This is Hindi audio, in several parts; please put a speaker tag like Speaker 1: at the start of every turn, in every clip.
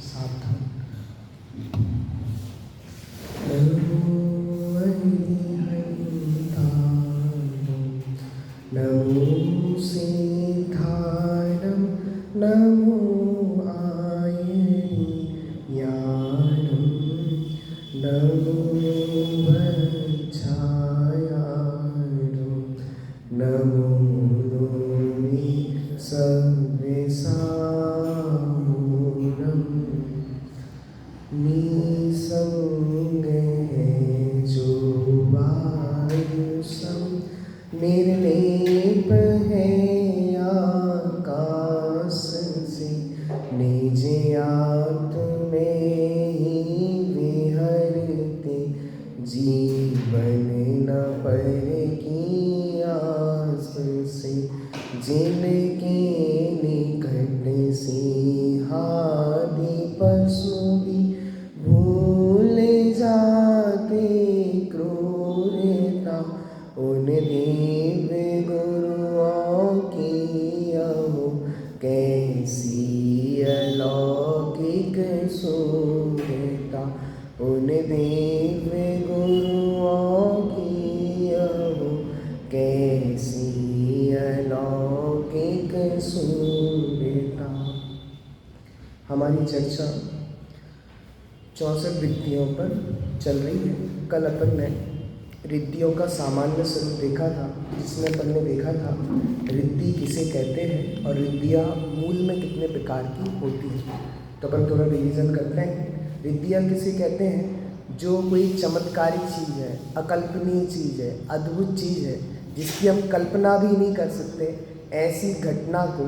Speaker 1: सावधान। नमो नमो सिद्धारं नमो आयर्याणं नमो वज्रायाणं नमो लोनि सव्यसामूलं निसंगे जो वायुसं निर्लेप है आकाश से, निज आत्मे ही विहरते, जीवन न पर की आस से, जिनके निकट से हादि पशु भी भूल जाते क्रूरता, उन दिव्य गुरुओं की अहो कैसी अलौकिक सूरता, उन दिव्य गुरुओं की अहो कैसी अलौकिक सूरता। हमारी चर्चा 64 रिद्धियों पर चल रही है। कल अपन ने रिद्धियों का सामान्य स्वरूप देखा था, जिसमें अपन ने देखा था रिद्धि किसे कहते हैं और रिद्धियाँ मूल में कितने प्रकार की होती हैं। तो अपन थोड़ा रिवीजन करते हैं। रिद्धियाँ किसे कहते हैं? जो कोई चमत्कारिक चीज़ है, अकल्पनीय चीज़ है, अद्भुत चीज़ है, जिसकी हम कल्पना भी नहीं कर सकते, ऐसी घटना को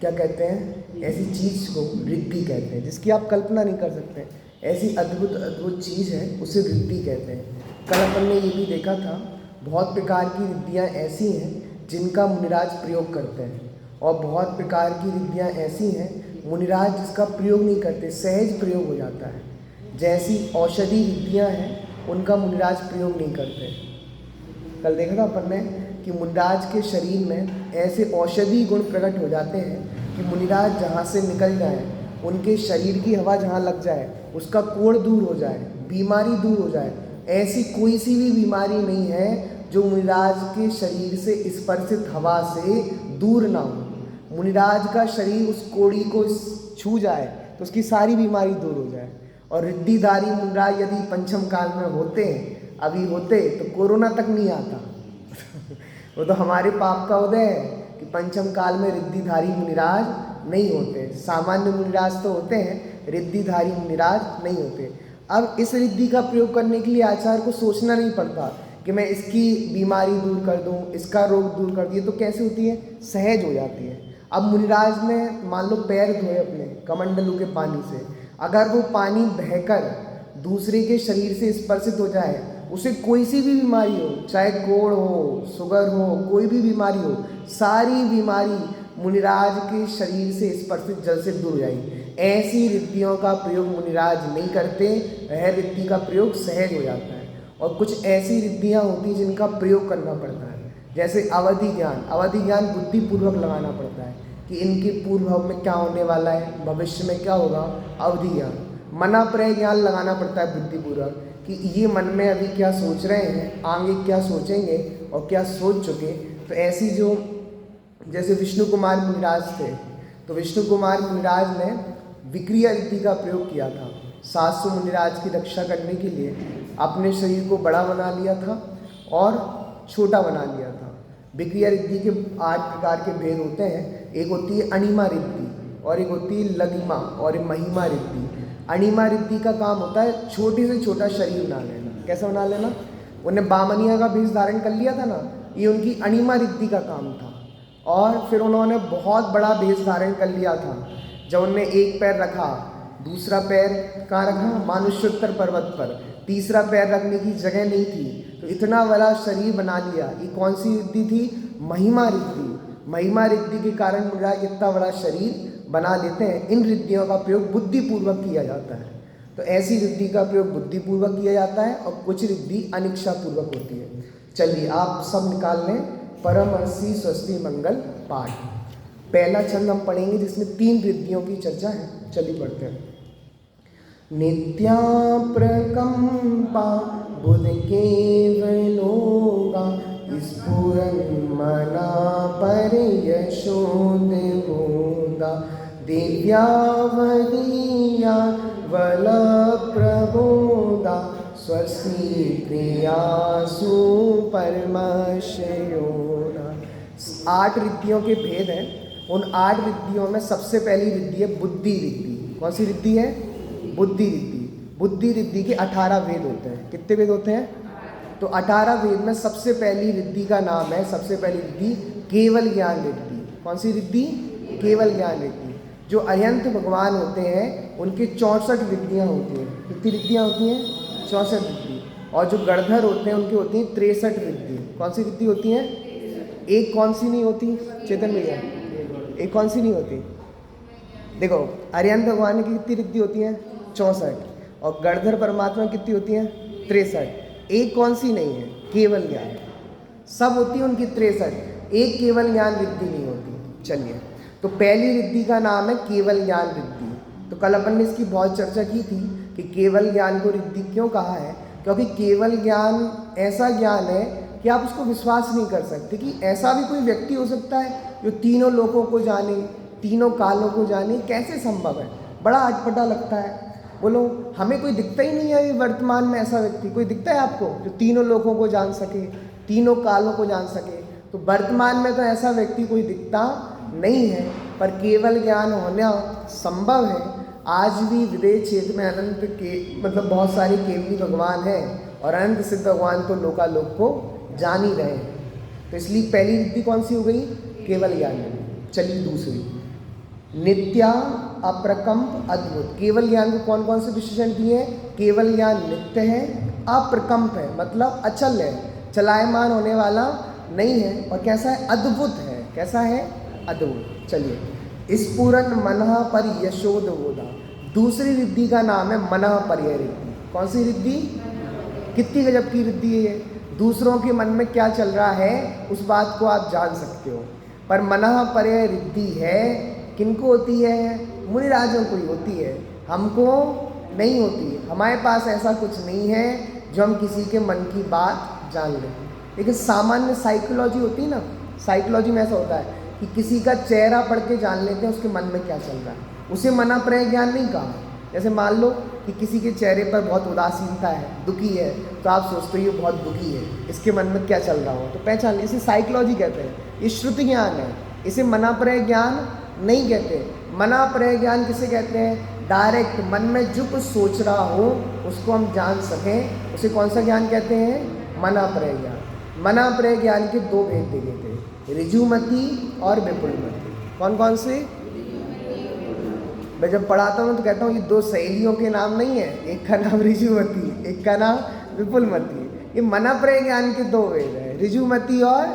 Speaker 1: क्या कहते हैं? ऐसी चीज़ को रिद्धि कहते हैं, जिसकी आप कल्पना नहीं कर सकते। ऐसी अद्भुत चीज़ है, उसे रिद्धि कहते हैं। कल अपन ने ये भी देखा था, बहुत प्रकार की रिद्धियाँ ऐसी हैं जिनका मुनिराज प्रयोग करते हैं, और बहुत प्रकार की रिद्धियाँ ऐसी हैं मुनिराज जिसका प्रयोग नहीं करते, सहज प्रयोग हो जाता है। जैसी औषधि रिद्धियाँ हैं, उनका मुनिराज प्रयोग नहीं करते। कल देखा था अपन ने कि मुनिराज के शरीर में ऐसे औषधि गुण प्रकट हो जाते हैं कि मुनिराज जहाँ से निकल जाए, उनके शरीर की हवा जहाँ लग जाए, उसका कोढ़ दूर हो जाए, बीमारी दूर हो जाए। ऐसी कोई सी भी बीमारी नहीं है जो मुनिराज के शरीर से स्पर्शित हवा से दूर ना हो। मुनिराज का शरीर उस कोड़ी को छू जाए तो उसकी सारी बीमारी दूर हो जाए। और रिद्धिधारी मुनिराज यदि पंचम काल में होते, अभी होते, तो कोरोना तक नहीं आता। वो तो हमारे पाप का उदय है कि पंचम काल में रिद्धिधारी मुनिराज नहीं होते। सामान्य मुनिराज तो होते हैं, रिद्धिधारी मुनिराज नहीं होते। अब इस रिद्धि का प्रयोग करने के लिए आचार्य को सोचना नहीं पड़ता कि मैं इसकी बीमारी दूर कर दूं, इसका रोग दूर कर दिए, तो कैसे होती है? सहज हो जाती है। अब मुनिराज ने मान लो पैर धोए अपने कमंडलू के पानी से, अगर वो पानी बहकर दूसरे के शरीर से स्पर्शित हो जाए, उसे कोई सी भी बीमारी हो, चाहे कोढ़ हो, शुगर हो, कोई भी बीमारी हो, सारी बीमारी मुनिराज के शरीर से स्पर्शित जल से दूर हो जाएगी। ऐसी रिद्धियों का प्रयोग मुनिराज नहीं करते, वह रिद्धि का प्रयोग सहज हो जाता है। और कुछ ऐसी रिद्धियाँ होती हैं जिनका प्रयोग करना पड़ता है, जैसे अवधि ज्ञान। अवधि ज्ञान बुद्धिपूर्वक लगाना पड़ता है कि इनके पूर्व में क्या होने वाला है, भविष्य में क्या होगा। अवधि ज्ञान। मनाप्रय ज्ञान लगाना पड़ता है बुद्धिपूर्वक कि ये मन में अभी क्या सोच रहे हैं, आगे क्या सोचेंगे और क्या सोच चुके। तो ऐसी जो जैसे विष्णु कुमार मुनिराज थे, तो विष्णु कुमार मुनिराज ने विक्रिया रिद्धि का प्रयोग किया था। 700 मुनिराज की रक्षा करने के लिए अपने शरीर को बड़ा बना लिया था और छोटा बना लिया था। विक्रिया रिद्धि के 8 प्रकार के भेद होते हैं। एक होती है अणिमा रिद्धि, और एक होती है लघिमा और एक महिमा रिद्धि। अणिमा रिद्धि का काम होता है छोटे से छोटा शरीर बना लेना। कैसा बना लेना? उन्हें बामनिया का भेष धारण कर लिया था ना, ये उनकी अणिमा रिद्धि का काम था। और फिर उन्होंने बहुत बड़ा भेष धारण कर लिया था। जब उन्होंने एक पैर रखा, दूसरा पैर कहाँ रखा? मानुष्योत्तर पर्वत पर। तीसरा पैर रखने की जगह नहीं थी, तो इतना बड़ा शरीर बना लिया। ये कौन सी रिद्धि थी? महिमा रिद्धि। महिमा रिद्धि के कारण मुनिराज इतना बड़ा शरीर बना लेते हैं। इन रिद्धियों का प्रयोग बुद्धिपूर्वक किया जाता है। तो ऐसी रिद्धि का प्रयोग बुद्धिपूर्वक किया जाता है और कुछ रिद्धि अनिच्छापूर्वक होती है। चलिए आप सब निकाल लें परमर्षि स्वस्ति मंगल पाठ। पहला छंद हम पढ़ेंगे जिसमें 3 रिद्धियों की चर्चा है। चलिए पढ़ते हैं। नित्या प्रकंपा बुध केवलोगा, स्फुरन मना पर यशोद होदा, दिव्यावदीया वल प्रबोधा, स्वस्ति प्रियासु परमशयोना। 8 रिद्धियों के भेद हैं। उन 8 रिद्धियों में सबसे पहली रिद्धि है बुद्धि रिद्धि। कौन सी रिद्धि है? बुद्धि रिद्धि। बुद्धि रिद्धि के 18 वेद होते हैं। कितने वेद होते हैं? तो 18 वेद में सबसे पहली रिद्धि का नाम है, सबसे पहली रिद्धि केवल ज्ञान रिद्धि। कौन सी रिद्धि? केवल ज्ञान रिद्धि। जो अरिहंत भगवान होते हैं उनकी 64 रिद्धियाँ होती हैं। कितनी रिद्धियाँ होती हैं? 64 रिद्धि। और जो गणधर होते हैं उनकी होती हैं 63 रिद्धि। कौन सी रिद्धि होती हैं? एक कौन सी नहीं होती चेतन भैया? एक कौन सी नहीं होती? देखो, अरिहंत भगवान की कितनी रिद्धि होती हैं? 64। और गणधर परमात्मा कितनी होती हैं? 63। एक कौन सी नहीं है? केवल ज्ञान। सब होती है उनकी 63, एक केवल ज्ञान रिद्धि नहीं होती। चलिए, तो पहली रिद्धि का नाम है केवल ज्ञान रिद्धि। तो कल अपन ने इसकी बहुत चर्चा की थी कि केवल ज्ञान को रिद्धि क्यों कहा है। क्योंकि केवल ज्ञान ऐसा ज्ञान है कि आप उसको विश्वास नहीं कर सकते कि ऐसा भी कोई व्यक्ति हो सकता है जो तीनों लोकों को जाने, तीनों कालों को जाने। कैसे संभव है? बड़ा अटपटा लगता है। बोलो, हमें कोई दिखता ही नहीं है वर्तमान में ऐसा व्यक्ति। कोई दिखता है आपको जो तीनों लोकों को जान सके, तीनों कालों को जान सके? तो वर्तमान में तो ऐसा व्यक्ति कोई दिखता नहीं है, पर केवल ज्ञान होना संभव है। आज भी विदेह क्षेत्र में अनंत के मतलब बहुत सारे केवली भगवान हैं और अनंत सिद्ध भगवान तो लोकालोक को जान ही रहे हैं। तो इसलिए पहली रिद्धि कौन सी हो गई? केवल ज्ञान। चलिए दूसरी, नित्या अप्रकंप अद्भुत। केवल ज्ञान को कौन कौन से विशेषण दिए हैं? केवल ज्ञान नित्य है, अप्रकंप है मतलब अचल है, चलायमान होने वाला नहीं है, और कैसा है? अद्भुत है। कैसा है? अद्भुत। चलिए, स्फुरन मनः पर यशोद बोधा। दूसरी रिद्धि का नाम है मनः पर्यय रिद्धि। कौन सी रिद्धि? कितनी गजब की रिद्धि है ये। दूसरों के मन में क्या चल रहा है उस बात को आप जान सकते हो। पर मनः पर्यय रिद्धि है किनको होती है? मुनिराजों को ही होती है, हमको नहीं होती। हमारे पास ऐसा कुछ नहीं है जो हम किसी के मन की बात जान लें। लेकिन सामान्य साइकोलॉजी होती है ना, साइकोलॉजी में ऐसा होता है कि किसी का चेहरा पढ़ के जान लेते हैं उसके मन में क्या चल रहा है। उसे मना पर्याय ज्ञान नहीं कहा। जैसे मान लो कि किसी के चेहरे पर बहुत उदासीनता है, दुखी है, तो आप सोचते हो ये बहुत दुखी है, इसके मन में क्या चल रहा हो, तो पहचान ली। इसे साइकोलॉजी कहते हैं, ये श्रुति ज्ञान है। इसे मना पर्याय ज्ञान नहीं कहते। मना पर्याय ज्ञान किसे कहते हैं? डायरेक्ट मन में जो कुछ सोच रहा हो उसको हम जान सकें, उसे कौन सा ज्ञान कहते हैं? मना पर्याय ज्ञान। मना पर्याय ज्ञान के 2 भेद देखे थे, ऋजुमति और विपुलमति। कौन कौन से? मैं जब पढ़ाता हूँ तो कहता हूँ ये 2 सहेलियों के नाम नहीं है, एक का नाम ऋजुमति, एक का नाम विपुलमति। ये मना पर्याय ज्ञान के 2 वेद हैं, ऋजुमति और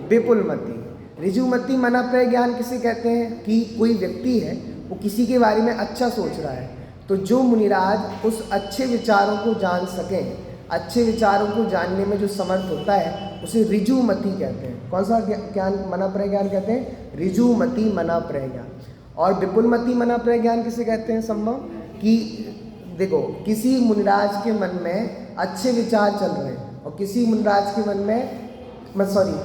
Speaker 1: विपुलमति। ऋजुमति मना पर्याय ज्ञान किसे कहते हैं? कि कोई व्यक्ति है वो किसी के बारे में अच्छा सोच रहा है, तो जो मुनिराज उस अच्छे विचारों को जान सकें, अच्छे विचारों को जानने में जो समर्थ होता है उसे ऋजुमति कहते हैं। कौन सा ज्ञान? मना पर्याय ज्ञान कहते हैं ऋजुमति मना पर्याय ज्ञान। और विपुलमति मना पर्याय ज्ञान किसे कहते हैं? संभव कि देखो, किसी मुनिराज के मन में अच्छे विचार चल रहे हैं और किसी मुनिराज के मन में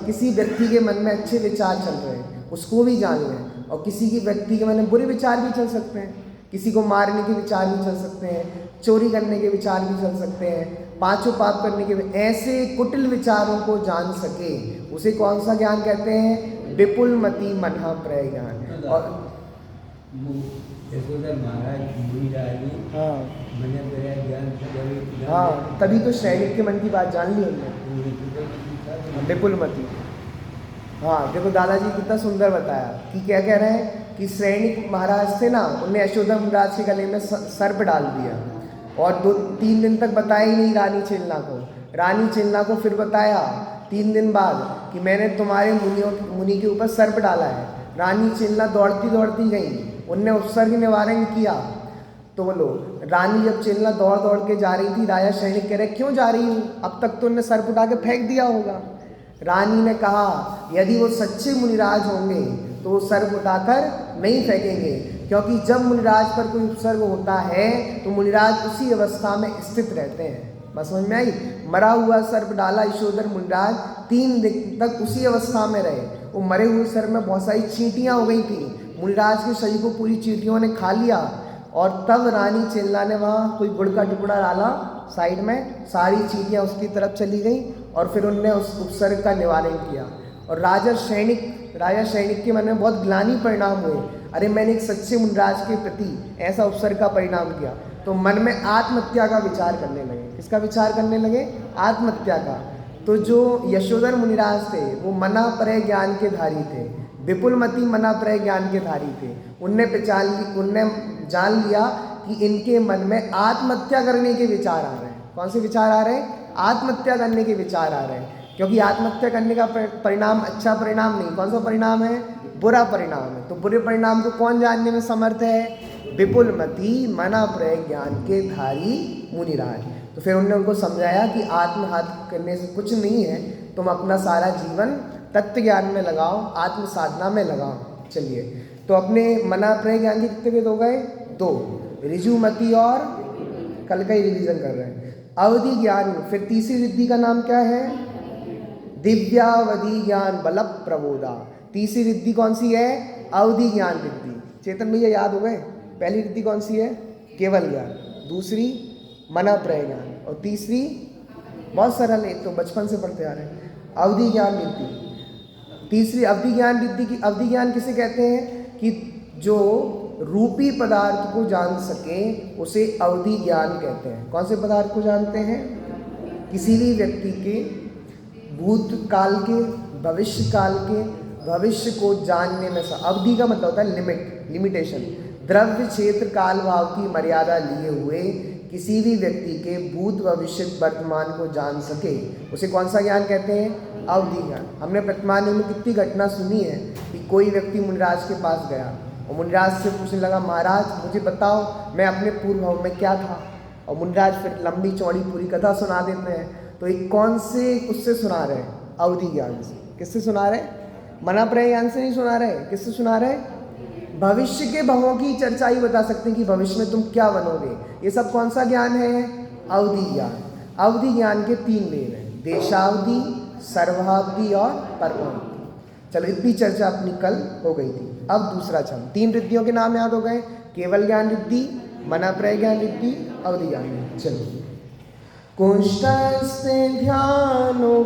Speaker 1: किसी व्यक्ति के मन में अच्छे विचार चल रहे हैं, उसको भी जान लें। और किसी की व्यक्ति के मन में बुरे विचार भी चल सकते हैं, किसी को मारने के विचार भी चल सकते हैं, चोरी करने के विचार भी चल सकते हैं, 5 पाप करने के। ऐसे कुटिल विचारों को जान सके उसे कौन सा ज्ञान कहते हैं? विपुलमति मना पर्याय ज्ञान। और हाँ, तभी तो श्रेणिक के मन की बात जान ली हमने, विपुलमति। हाँ देखो, दादाजी कितना सुंदर बताया कि क्या कह रहे हैं कि श्रेणिक महाराज थे ना, उनने यशोदा महाराज के गले में सर्प डाल दिया और 2-3 दिन तक बताया ही नहीं रानी चिलना को। रानी चिलना को फिर बताया 3 दिन बाद कि मैंने तुम्हारे मुनि के ऊपर सर्प डाला है। रानी चिलना दौड़ती दौड़ती गई, उनने उपसर्ग निवारण किया। तो बोलो, रानी जब चिलना दौड़ दौड़ के जा रही थी, राजा श्रेणिक कह रहे क्यों जा रही हूँ, अब तक तो उनने सर्प उठा के फेंक दिया होगा। रानी ने कहा यदि वो सच्चे मुनिराज होंगे तो वो सर्प उठाकर नहीं फेंकेंगे, क्योंकि जब मुनिराज पर कोई उपसर्ग होता है तो मुनिराज उसी अवस्था में स्थित रहते हैं। बस समझ में आई? मरा हुआ सर्प डाला यशोधर मुनिराज 3 दिन तक उसी अवस्था में रहे। वो मरे हुए सर्प में बहुत सारी चींटियाँ हो गई थी, मुनिराज के शरीर को पूरी चींटियों ने खा लिया। और तब रानी चेल्ला ने वहाँ कोई गुड़ का टुकड़ा डाला साइड में, सारी चींटियाँ उसकी तरफ चली गई और फिर उनने उस उपसर्ग का निवारण किया। और राजा सैनिक के मन में बहुत ग्लानि परिणाम हुए, अरे मैंने एक सच्चे मुनिराज के प्रति ऐसा उपसर्ग का परिणाम किया। तो मन में आत्महत्या का विचार करने लगे। किसका विचार करने लगे? आत्महत्या का। तो जो यशोधर मुनिराज थे वो मना परय ज्ञान के धारी थे, विपुलमती मना परय ज्ञान के धारी थे। उनने जान लिया कि इनके मन में आत्महत्या करने के विचार आ रहे हैं। कौन से विचार आ रहे हैं? आत्महत्या करने के विचार आ रहे हैं। क्योंकि आत्महत्या करने का परिणाम अच्छा परिणाम नहीं, कौन सा परिणाम है? बुरा परिणाम है। तो बुरे परिणाम को कौन जानने में समर्थ है? विपुलमती मना परय ज्ञान के धारी मुनिराज। तो फिर उन्होंने उनको समझाया कि आत्मघात करने से कुछ नहीं है, तुम अपना सारा जीवन तत्व ज्ञान में लगाओ, आत्म साधना में लगाओ। चलिए, तो अपने मना परय ज्ञान के कितने वेद हो गए? 2, ऋजुमती और कल का ही रिवीजन कर रहे हैं। अवधि ज्ञान, फिर तीसरी रिद्धि का नाम क्या है? दिव्यावधि ज्ञान बल प्रबोधा। तीसरी रिद्धि कौन सी है? अवधि ज्ञान रिद्धि। चेतन भैया याद हो गए? पहली रिद्धि कौन सी है? केवल ज्ञान, दूसरी मना परय ज्ञान, और तीसरी बहुत सरल है, तो बचपन से पढ़ते आ रहे हैं, अवधि ज्ञान रिद्धि। तीसरी अवधि ज्ञान रिद्धि की, अवधि ज्ञान किसे कहते हैं? कि जो रूपी पदार्थ को जान सके उसे अवधि ज्ञान कहते हैं। कौन से पदार्थ को जानते हैं? किसी भी व्यक्ति के भूतकाल के, भविष्य काल के, भविष्य को जानने में अवधि का मतलब होता है लिमिटेशन। द्रव्य क्षेत्र काल भाव की मर्यादा लिए हुए किसी भी व्यक्ति के भूत भविष्य वर्तमान को जान सके उसे कौन सा ज्ञान कहते हैं? अवधि ज्ञान। हमने वर्तमान में कितनी घटना सुनी है कि कोई व्यक्ति मुनिराज के पास गया और मुनिराज से पूछने लगा, महाराज मुझे बताओ मैं अपने पूर्व भाव में क्या था। और मुनिराज फिर लंबी चौड़ी पूरी कथा सुना देते हैं। तो एक कौन से उससे सुना रहे हैं? अवधि ज्ञान से। किससे सुना रहे? मना परय ज्ञान से नहीं सुना रहे। किससे सुना रहे? भविष्य के भवों की चर्चा ही बता सकते हैं कि भविष्य में तुम क्या बनोगे। ये सब कौन सा ज्ञान है? अवधि ज्ञान। अवधि ज्ञान के 3 वेद हैं, देशावधि, सर्वावधि और परमावधि। चलो, इतनी चर्चा अपनी कल हो गई थी। अब दूसरा छंद। 3 रिद्धियों के नाम याद हो गए? केवल ज्ञान रिद्धि, मना परय ज्ञान रिद्धि, अवधि ज्ञान रिद्धि। चलो, कुष्ठस्ते ध्यानोपमेक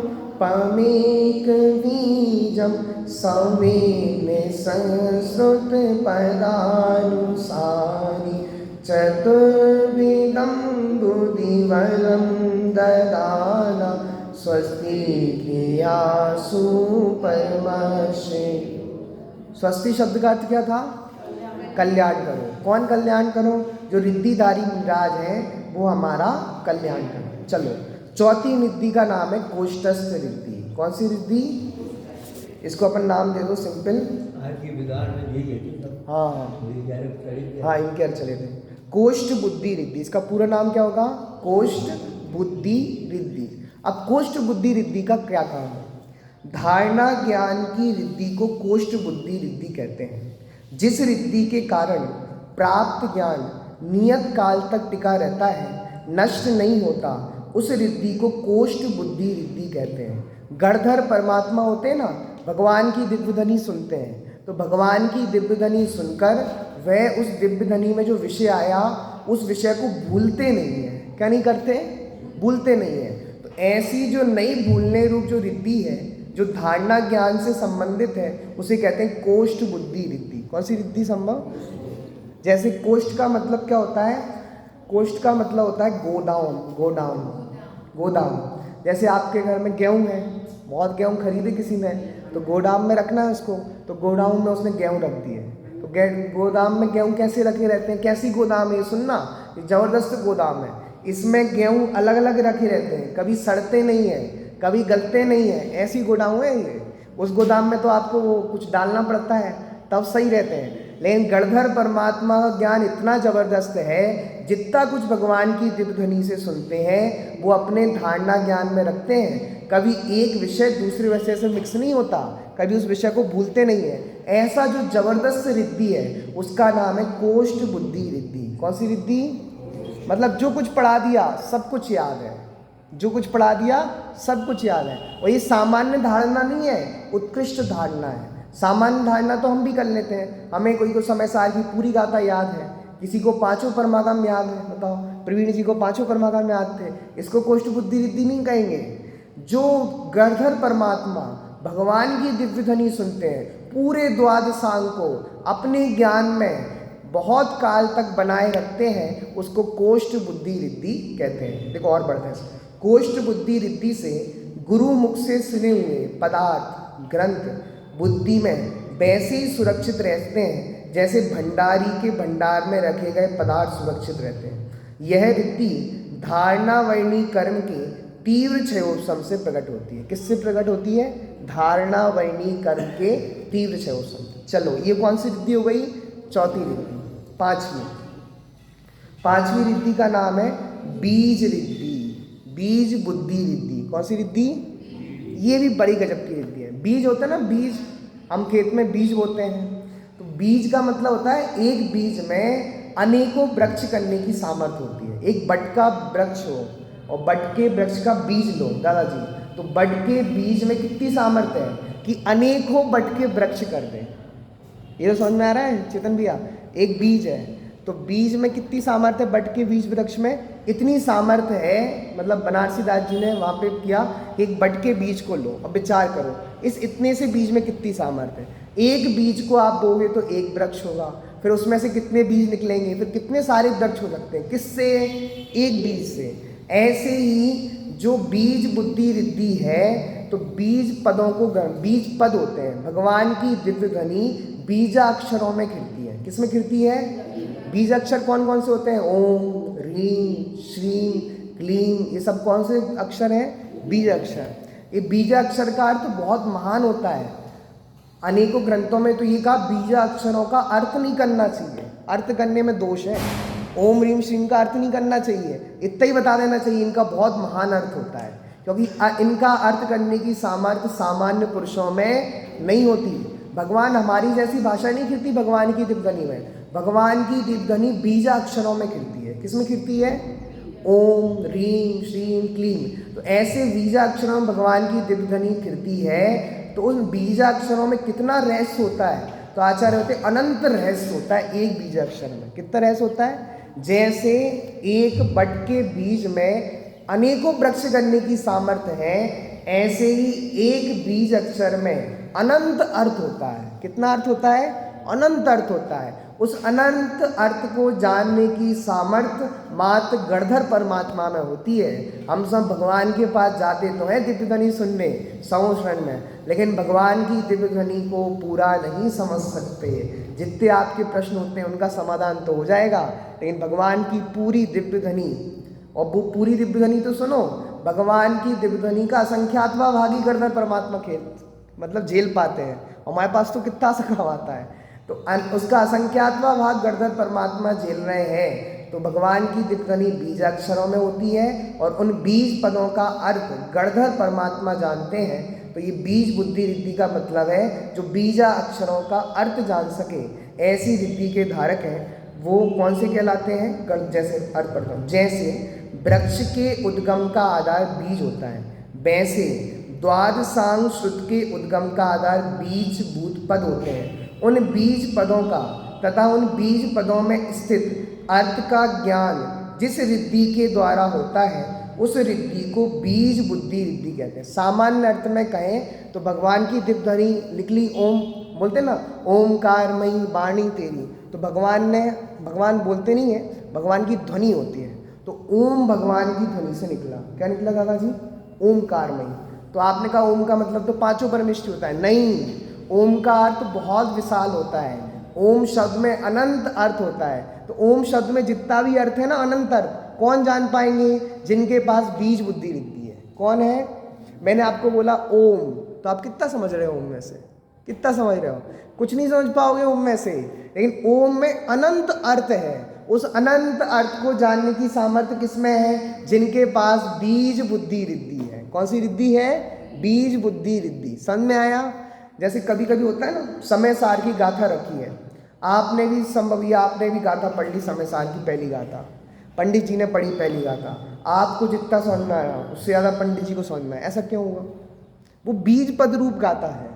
Speaker 1: बीजम सौमेने संस्कृत पदानुसारी चतुर्विदं बुद्धिबलं ददाना स्वस्ति क्रियासु परमर्षे। स्वस्ति शब्द का अर्थ क्या था? कल्याण करो। कौन कल्याण करो? जो रिद्धिधारी मुनिराज हैं वो हमारा कल्याण करो। चलो, चौथी रिद्धि का नाम है कोष्ठस्थ रिद्धि। कौन सी रिद्धि? इसको अपन नाम दे दो सिंपल।
Speaker 2: आज की विधान में यही है।
Speaker 1: हाँ, इनके अर्थ चले थे। कोष्ठ बुद्धि रिद्धि, इसका पूरा नाम क्या होगा? कोष्ठ बुद्धि रिद्धि। अब कोष्ठ बुद्धि रिद्धि का क्या काम है? धारणा ज्ञान की रिद्धि को कोष्ठ बुद्धि रिद्धि कहते हैं। जिस रिद्धि के कारण प्राप्त ज्ञान नियत काल तक टिका रहता है, नष्ट नहीं होता, उस रिद्धि को कोष्ठ बुद्धि रिद्धि कहते हैं। गणधर परमात्मा होते हैं ना, भगवान की दिव्य ध्वनि सुनते हैं, तो भगवान की दिव्य ध्वनि सुनकर वह उस दिव्य ध्वनि में जो विषय आया उस विषय को भूलते नहीं है। क्या नहीं करते? भूलते नहीं है। तो ऐसी जो नई भूलने रूप जो रिद्धि है, जो धारणा ज्ञान से संबंधित है, उसे कहते हैं कोष्ठ बुद्धि रिद्धि। कौन सी रिद्धि संभव? जैसे कोष्ठ का मतलब क्या होता है? कोष्ठ का मतलब होता है गोदाम। जैसे आपके घर में गेहूँ है, बहुत गेहूँ खरीदे किसी ने, तो गोदाम में रखना है उसको, तो गोदाम में उसने गेहूँ रख दिए। तो गोदाम में गेहूँ कैसे रखे रहते हैं? कैसी गोदाम है ये सुनना, ये ज़बरदस्त गोदाम है। इसमें गेहूँ अलग अलग रखे रहते हैं, कभी सड़ते नहीं है, कभी गलते नहीं है। ऐसी गोदाम है ये। उस गोदाम में तो आपको वो कुछ डालना पड़ता है तब सही रहते हैं। लेकिन गणधर परमात्मा का ज्ञान इतना ज़बरदस्त है, जितना कुछ भगवान की दिव्य ध्वनि से सुनते हैं वो अपने धारणा ज्ञान में रखते हैं। कभी एक विषय दूसरे विषय से मिक्स नहीं होता, कभी उस विषय को भूलते नहीं है। ऐसा जो जबरदस्त रिद्धि है उसका नाम है कोष्ठ बुद्धि रिद्धि। कौन सी रिद्धि? मतलब जो कुछ पढ़ा दिया सब कुछ याद है, जो कुछ पढ़ा दिया सब कुछ याद है। और ये सामान्य धारणा नहीं है, उत्कृष्ट धारणा है। सामान्य धारणा तो हम भी कर लेते हैं, हमें कोई को समय सार की पूरी गाथा याद है, किसी को पांचों परमागम याद है। बताओ, प्रवीण जी को पांचों परमागम याद थे, इसको कोष्ठ बुद्धि रिद्धि नहीं कहेंगे। जो गणधर परमात्मा भगवान की दिव्य ध्वनि सुनते हैं, पूरे द्वादशांग को अपने ज्ञान में बहुत काल तक बनाए रखते हैं, उसको कोष्ठ बुद्धि रिद्धि कहते हैं। देखो और बढ़ते हैं। कोष्ठ बुद्धि रिद्धि से गुरु मुख से सुने हुए पदार्थ ग्रंथ बुद्धि में वैसे ही सुरक्षित रहते हैं जैसे भंडारी के भंडार में रखे गए पदार्थ सुरक्षित रहते हैं। यह रिद्धि धारणा वर्णी कर्म के तीव्र क्षयोपशम से प्रकट होती है। किससे प्रकट होती है? धारणा वर्णी कर्म के तीव्र क्षयोपशम। चलो, ये कौन सी रिद्धि हो गई? चौथी रिद्धि। पांचवी रिद्धि का नाम है बीज रिद्धि, बीज बुद्धि रिद्धि। कौन सी रिद्धि? ये भी बड़ी गजब की रिद्धि है। बीज होता है ना, बीज, हम खेत में बीज बोते हैं, तो बीज का मतलब होता है एक बीज में अनेकों वृक्ष करने की सामर्थ्य होती है। एक बट का वृक्ष हो और बट के वृक्ष का बीज लो दादाजी, तो बट के बीज में कितनी सामर्थ्य है कि अनेकों बट के वृक्ष कर दे। ये तो समझ में आ रहा है चेतन भैया? एक बीज है तो बीज में कितनी सामर्थ्य है? बट के बीज वृक्ष में इतनी सामर्थ्य है, मतलब बनारसी दास जी ने वहाँ पे किया कि एक बट के बीज को लो और विचार करो इस इतने से बीज में कितनी सामर्थ्य है। एक बीज को आप बोगे तो एक वृक्ष होगा, फिर उसमें से कितने बीज निकलेंगे, फिर कितने सारे वृक्ष हो सकते हैं। किससे? एक बीज से। ऐसे ही जो बीज बुद्धि रिद्धि है, तो बीज पदों को, बीज पद होते हैं, भगवान की दिव्य ध्वनि बीजाक्षरों में खिलती है। किस में खिलती है? बीजाक्षर कौन कौन से होते हैं? ओम, ह्रीम, श्रीम, क्लीम, ये सब कौन से अक्षर हैं? बीजाक्षर। ये बीजाक्षर का अर्थ बहुत महान होता है। अनेकों ग्रंथों में तो ये कहा बीजाक्षरों का अर्थ नहीं करना चाहिए, अर्थ करने में दोष है। ओम ह्रीम श्रीम का अर्थ नहीं करना चाहिए, इतना ही बता देना चाहिए इनका बहुत महान अर्थ होता है, क्योंकि इनका अर्थ करने की सामर्थ्य सामान्य पुरुषों में नहीं होती। भगवान हमारी जैसी भाषा नहीं खिलती भगवान की दिव्यध्वनि में। भगवान की दिव्यध्वनि बीजाक्षरों में खिलती है। किस में खिलती है? ओम, ह्रीम, श्रीम, क्लीम। तो ऐसे बीजाक्षरों में भगवान की दिव्यध्वनि खिलती है, तो उन बीजाक्षरों में कितना रहस्य होता है? तो आचार्य होते अनंत रहस्य होता है एक बीजाक्षर में। कितना रहस्य होता है? जैसे एक बट के बीज में अनेकों वृक्ष करने की सामर्थ्य है, ऐसे ही एक बीज अक्षर में अनंत अर्थ होता है। कितना अर्थ होता है? अनंत अर्थ होता है। उस अनंत अर्थ को जानने की सामर्थ्य मात्र गणधर परमात्मा में होती है। हम सब भगवान के पास जाते तो हैं दिव्य ध्वनि सुनने 100 क्षण में, लेकिन भगवान की दिव्य ध्वनि को पूरा नहीं समझ सकते। जितने आपके प्रश्न होते हैं उनका समाधान तो हो जाएगा, लेकिन भगवान की पूरी दिव्य ध्वनि, और वो पूरी दिव्य ध्वनि तो सुनो, भगवान की दिव्य ध्वनि का असंख्यातवा भागी गणधर परमात्मा खेल मतलब झेल पाते हैं। हमारे पास तो कितना सा काम आता है, तो उसका असंख्यातवा भाग गणधर परमात्मा झेल रहे हैं। तो भगवान की दिव्य ध्वनि बीजाक्षरों में होती है और उन बीज पदों का अर्थ गणधर परमात्मा जानते हैं। तो ये बीज बुद्धि रिद्धि का मतलब है जो बीजा अक्षरों का अर्थ जान सके, ऐसी रिद्धि के धारक हैं। वो कौन से कहलाते हैं? जैसे अर्थ पढ़ता हूँ, जैसे वृक्ष के उद्गम का आधार बीज होता है, वैसे द्वादशांग श्रुत के उद्गम का आधार बीज भूत पद होते हैं। उन बीज पदों का तथा उन बीज पदों में स्थित अर्थ का ज्ञान जिस रिद्धि के द्वारा होता है, उस रिद्धि को बीज बुद्धि रिद्धि कहते हैं। सामान्य अर्थ में कहें तो भगवान की दिव्य ध्वनि निकली, ओम बोलते ना, ओमकारमयी वाणी तेरी, तो भगवान बोलते नहीं है, भगवान की ध्वनि होती है। तो ओम भगवान की ध्वनि से निकला। क्या निकला दादाजी? ओमकारमयी। तो आपने कहा ओम का मतलब तो पांचों परमेष्टि होता है। नहीं, ओम का अर्थ बहुत विशाल होता है। ओम शब्द में अनंत अर्थ होता है। तो ओम शब्द में जितना भी अर्थ है ना, अनंत अर्थ कौन जान पाएंगे? जिनके पास बीज बुद्धि रिद्धि है। कौन है? मैंने आपको बोला ओम, तो आप कितना समझ रहे हो ओम में से? कितना समझ रहे हो? कुछ नहीं समझ पाओगे ओम में से, लेकिन ओम में अनंत अर्थ है। उस अनंत अर्थ को जानने की सामर्थ्य किसमें है? जिनके पास बीज बुद्धि रिद्धि है। कौन सी रिद्धि है? बीज बुद्धि रिद्धि। समझ में आया? जैसे कभी कभी होता है ना, समय सार की गाथा रखी है, आपने भी संभव या आपने भी गाथा पढ़ ली, समय सार की पहली गाथा, पंडित जी ने पढ़ी पहली गाथा, आपको जितना समझ में आया उससे ज़्यादा पंडित जी को समझ में आया। ऐसा क्यों हुआ? वो बीज पद रूप गाथा है,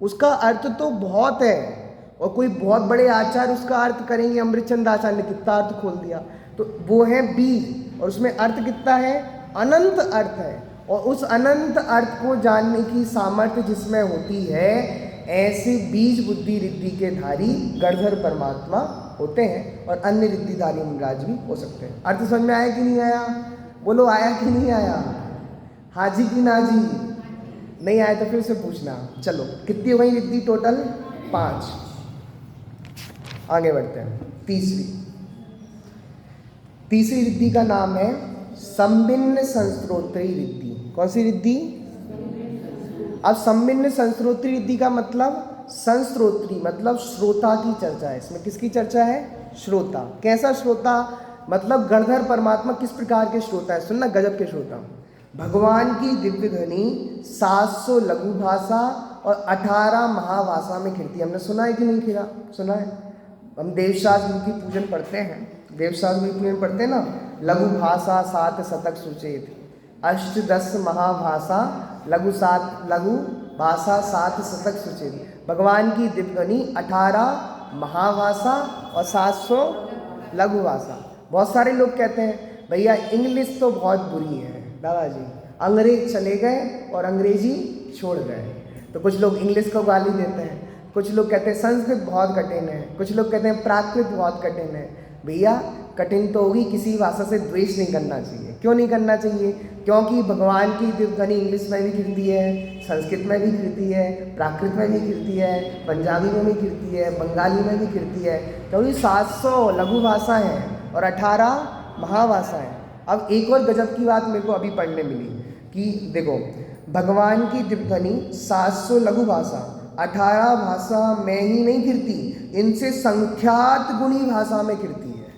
Speaker 1: उसका अर्थ तो बहुत है, और कोई बहुत बड़े आचार्य उसका अर्थ करेंगे, अमृतचंद आचार्य ने कितना अर्थ खोल दिया, तो वो है बीज, और उसमें अर्थ कितना है? अनंत अर्थ है, और उस अनंत अर्थ को जानने की सामर्थ्य जिसमें होती है, ऐसे बीज बुद्धि रिद्धि के धारी गणधर परमात्मा होते हैं, और अन्य रिद्धिधारी मुनिराज भी हो सकते हैं। अर्थ समझ में आया कि नहीं आया? बोलो, आया कि नहीं आया? हाजी की ना जी? नहीं आया तो फिर से पूछना। चलो, कितनी हो गई रिद्धि टोटल? 5। आगे बढ़ते हैं। तीसरी रिद्धि का नाम है संभिन्न संस्त्रोत्री रिद्धि। कौन सी रिद्धि? अब संभिन्न संस्त्रोत्री रिद्धि का मतलब, संस्त्रोत्री मतलब श्रोता की चर्चा है। इसमें किसकी चर्चा है? श्रोता। कैसा श्रोता? मतलब गणधर परमात्मा किस प्रकार के श्रोता है? सुनना, गजब के श्रोता। भगवान की दिव्य ध्वनि 700 लघु भाषा और 18 महाभाषा में खिलती है। हमने सुना है कि नहीं खिला? सुना है। हम देवशास्त्र की पूजन पढ़ते हैं, देवशास्त्र की पूजन पढ़ते हैं ना, लघु भाषा 7 शतक सुचेत, 8 10 महाभाषा लघु भाषा 7 शतक सुचेत। भगवान की दिव्य ध्वनि 18 महाभाषा और 700 लघु भाषा। बहुत सारे लोग कहते हैं भैया इंग्लिश तो बहुत बुरी है दादाजी, अंग्रेज चले गए और अंग्रेजी छोड़ गए। तो कुछ लोग इंग्लिश को गाली देते हैं, कुछ लोग कहते हैं संस्कृत बहुत कठिन है, कुछ लोग कहते हैं प्राकृत बहुत कठिन है। भैया कठिन तो होगी, किसी भाषा से द्वेष नहीं करना चाहिए। क्यों नहीं करना चाहिए? क्योंकि भगवान की दिव्य ध्वनि इंग्लिश में भी खिलती है, संस्कृत में भी खिलती है, प्राकृत में भी खिलती है, पंजाबी में भी खिलती है, बंगाली में भी खिलती है। क्योंकि 700 लघु भाषा हैं और 18 महाभाषा हैं। अब एक और गजब की बात मेरे को अभी पढ़ने मिली कि देखो, भगवान की दिव्य ध्वनि 700 लघु भाषा 18 भाषा में ही नहीं खिलती, इनसे संख्यात गुणी भाषा में खिलती है।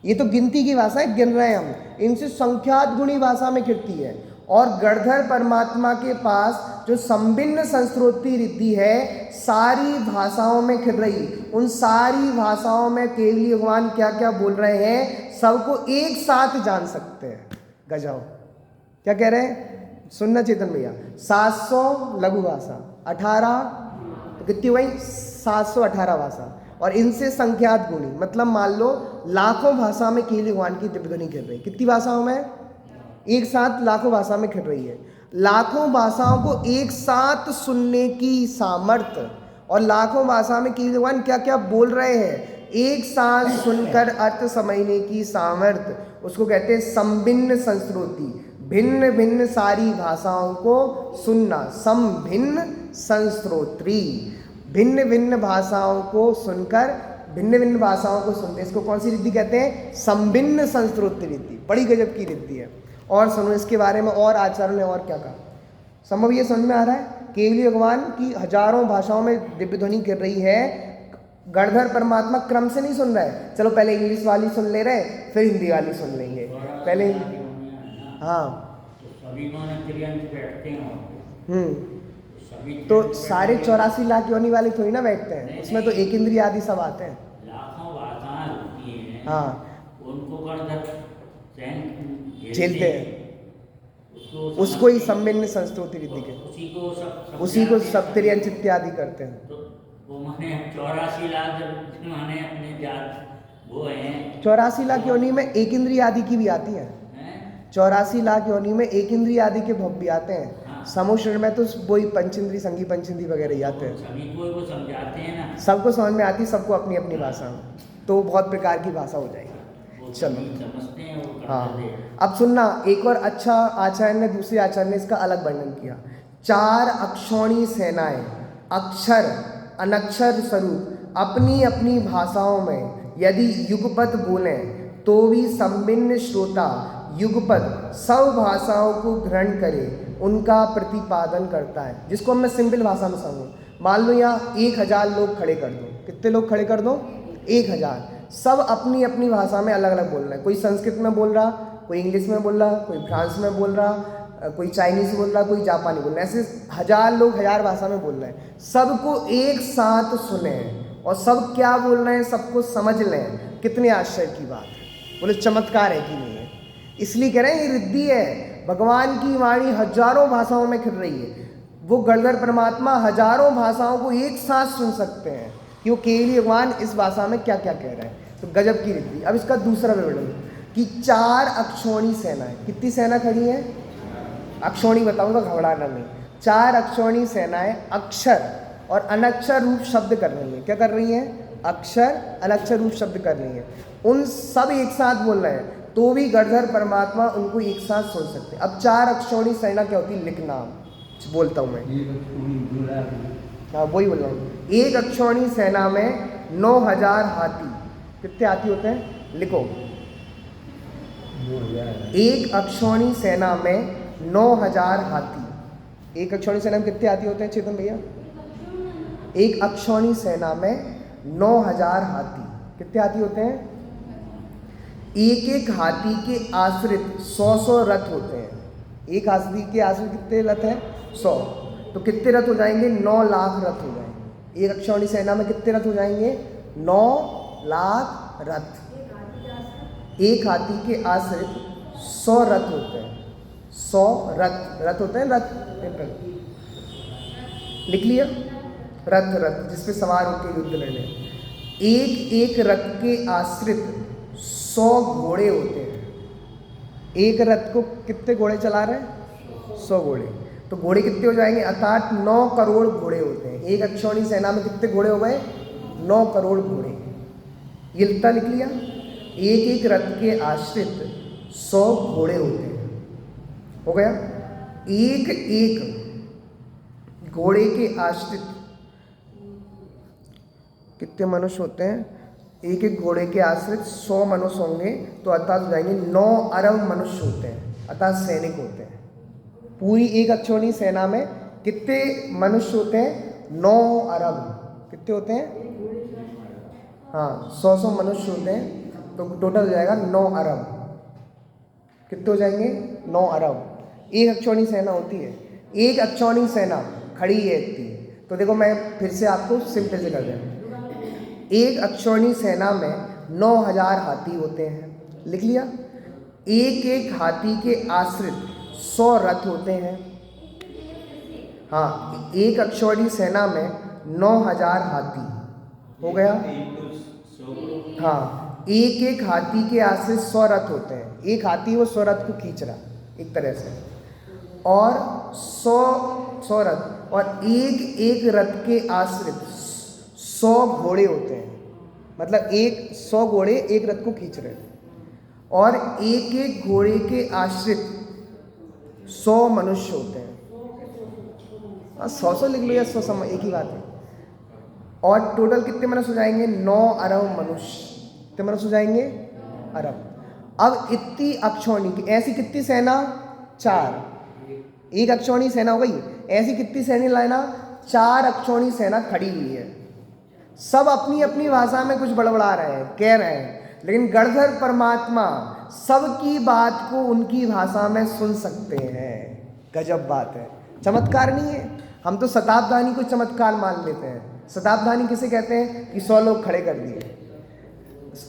Speaker 1: ये तो गिनती की भाषा है, गिन रहे हैं हम, इनसे संख्यात गुणी भाषा में खिलती है। और गणधर परमात्मा के पास जो संभिन्न संस्त्रोत्री रिद्धि है, सारी भाषाओं में खिल रही, उन सारी भाषाओं में केवली भगवान क्या क्या बोल रहे हैं, सबको एक साथ जान सकते हैं। गजाओ, क्या कह रहे हैं? सुनना चेतन भैया, 700 लघु भाषा, 18 तो कितनी हुई? 718 भाषा, और इनसे संख्यात गुणी, मतलब मान लो लाखों भाषा में केवली भगवान की दिव्य ध्वनि खिल रही। कितनी भाषाओं में? एक साथ लाखों भाषा में खिल रही है। लाखों भाषाओं को एक साथ सुनने की सामर्थ्य, और लाखों भाषा में केवली भगवान क्या क्या बोल रहे हैं, एक साथ सुनकर अर्थ समझने की सामर्थ्य, उसको कहते हैं संभिन्न संस्त्रोती। भिन्न भिन्न सारी भाषाओं को सुनना, संभिन्न संस्त्रोत्री। भिन्न भिन्न भाषाओं को सुनकर, भिन्न भिन्न भाषाओं को सुनते, इसको कौन सी रिद्धि कहते हैं? संभिन्न संस्त्रोत्री रिद्धि। बड़ी गजब की रिद्धि है। और सुनो इसके बारे में और आचार्यों ने और क्या कहा। संभव ये समझ में आ रहा है? केवली भगवान की हजारों भाषाओं में दिव्य ध्वनि कर रही है। गणधर परमात्मा क्रम से नहीं सुन रहा है, चलो पहले इंग्लिश वाली सुन ले रहे, फिर हिंदी वाली सुन लेंगे पहले। हाँ, तो सारे 84 लाख योनि वाले थोड़ी ना बैठते हैं, उसमें तो एक इंद्रिय आदि सब आते हैं।
Speaker 2: लाखों भाषाएं होती हैं,
Speaker 1: हाँ,
Speaker 2: उनको गणधर
Speaker 1: झेलते हैं, उसको ही संभिन्न संस्त्रोत्री रिद्धि के, उसी को सप्तर्यंच इत्यादि करते हैं।
Speaker 2: तो वो माने 84 लाख माने अपने जात वो हैं।
Speaker 1: 84 लाख योनि में एक इंद्रिय आदि की भी आती है। 84 लाख योनि में एक इंद्रिय आदि के भव भी आते हैं। समुद्र में तो वही पंचेंद्री, संगी पंचेंद्री वगैरह ही आते हैं।
Speaker 2: सभी को वो समझाते हैं ना,
Speaker 1: सबको समझ में आती, सबको अपनी अपनी भाषा में, तो बहुत प्रकार की भाषा हो जाएगी। चलो,
Speaker 2: समझते हैं वो।
Speaker 1: हाँ, अब सुनना, एक और अच्छा आचार्य ने, दूसरे आचार्य ने इसका अलग वर्णन किया। 4 अक्षौणी सेनाएं अक्षर अनक्षर स्वरूप अपनी अपनी भाषाओं में यदि युगपद बोलें तो भी संभिन्न श्रोता युगपद सब भाषाओं को ग्रहण करे, उनका प्रतिपादन करता है। जिसको मैं सिंपल भाषा में समझूं, मान लो यहाँ 1000 लोग खड़े कर दो। कितने लोग खड़े कर दो? 1000। सब अपनी अपनी भाषा में अलग अलग बोल रहे हैं। कोई संस्कृत में बोल रहा, कोई इंग्लिश में बोल रहा, कोई फ्रांस में बोल रहा, कोई चाइनीज़ बोल रहा है, कोई जापानी बोल रहा है, ऐसे 1000 लोग 1000 भाषा में बोल रहे हैं। सबको एक साथ सुने और सब क्या बोल रहे हैं सबको समझ लें। कितने आश्चर्य की बात है, बोले चमत्कार है कि नहीं है। इसलिए कह रहे हैं ये रिद्धि है। भगवान की वाणी हजारों भाषाओं में खिल रही है। वो गणधर परमात्मा हजारों भाषाओं को एक साथ सुन सकते हैं कि वो केवल भगवान इस भाषा में क्या क्या कह रहे हैं। तो गजब की रिद्धि। अब इसका दूसरा विवरण कि 4 अक्षौणी सेनाएं, कितनी सेना खड़ी है? अक्षौणी बताऊंगा, घबराना नहीं। 4 अक्षौणी सेनाएं अक्षर और अनक्षर रूप शब्द कर रही हैं। क्या कर रही हैं? अक्षर अनक्षर रूप शब्द कर रही हैं। उन सब एक साथ बोल रहे हैं तो भी गणधर परमात्मा उनको एक साथ सुन सकते हैं। अब 4 अक्षौणी सेना क्या होती है? लिखना बोलता हूँ मैं, हाँ वही बोल रहा हूँ। 1 अक्षौणी सेना में 9000 हाथी। कितने हाथी होते हैं? लिखो। 1 अक्षौणी सेना में 9000 हाथी। 1 अक्षौणी सेना में कितने हाथी होते हैं चेतन भैया? 1 अक्षौणी सेना में 9000 हाथी। कितने हाथी होते हैं? एक एक हाथी के आश्रित 100 रथ होते हैं। एक हाथी के आश्रित कितने रथ हैं? 100। तो कितने रथ हो जाएंगे? 9 लाख रथ हो जाएंगे। 1 अक्षौणी सेना में कितने रथ हो जाएंगे? 9 लाख रथ। एक हाथी के आश्रित 100 रथ होते हैं। 100 रथ होते हैं, रथ लिख लिया। रथ जिसपे सवार होकर युद्ध लड़ने। एक एक रथ के आश्रित 100 घोड़े होते हैं। एक रथ को कितने घोड़े चला रहे हैं? 100 घोड़े। तो घोड़े कितने हो जाएंगे? अर्थात 9 करोड़ घोड़े होते हैं। 1 अक्षौणी सेना में कितने घोड़े हो गए? 9 करोड़ घोड़े। ये लिखता लिख लिया। एक एक रथ के आश्रित 100 घोड़े होते हैं। हो गया। एक एक घोड़े के आश्रित कितने मनुष्य होते हैं? एक एक घोड़े के आश्रित 100 मनुष्य होंगे तो अर्थात हो जाएंगे 9 अरब मनुष्य होते हैं, अर्थात सैनिक होते हैं। पूरी 1 अक्षौणी सेना में कितने मनुष्य होते हैं? 9 अरब। कितने होते हैं? हाँ 100 मनुष्य होते हैं तो टोटल हो जाएगा 9 अरब। कितने हो जाएंगे? 9 अरब। 1 अक्षौणी सेना होती है। 1 अक्षौणी सेना खड़ी है इतनी। तो देखो मैं फिर से आपको सिंपल से कर रहा हूँ। 1 अक्षौणी सेना में 9000 हाथी होते हैं। लिख लिया। एक एक हाथी के आश्रित 100 रथ होते हैं। हाँ 1 अक्षौणी सेना में 9000 हाथी। हो गया। हाँ एक एक हाथी के आश्रित 100 रथ होते हैं। एक हाथी वो 100 रथ को खींच रहा एक तरह से, और 100 रथ, और एक एक रथ के आश्रित 100 घोड़े होते हैं। मतलब 100 घोड़े एक रथ को खींच रहे हैं, और एक एक घोड़े के आश्रित 100 मनुष्य होते हैं। 100 लिख लो या 100 एक ही बात है। और टोटल कितने मनुष्य हो जाएंगे? 9 अरब मनुष्य। कितने मनुष्य हो जाएंगे? अरब। अब इतनी अक्षौणी की ऐसी कितनी सेना? 4। 1 अक्षौणी सेना हो गई। ऐसी कितनी सेना लाना? 4 अक्षौणी सेना खड़ी हुई है। सब अपनी अपनी भाषा में कुछ बड़बड़ा रहे हैं, कह रहे हैं, लेकिन गणधर परमात्मा सबकी बात को उनकी भाषा में सुन सकते हैं। गजब बात है। चमत्कार नहीं है? हम तो शताब्दानी को चमत्कार मान लेते हैं। शताब्दानी किसे कहते हैं? कि 100 लोग खड़े कर दिए।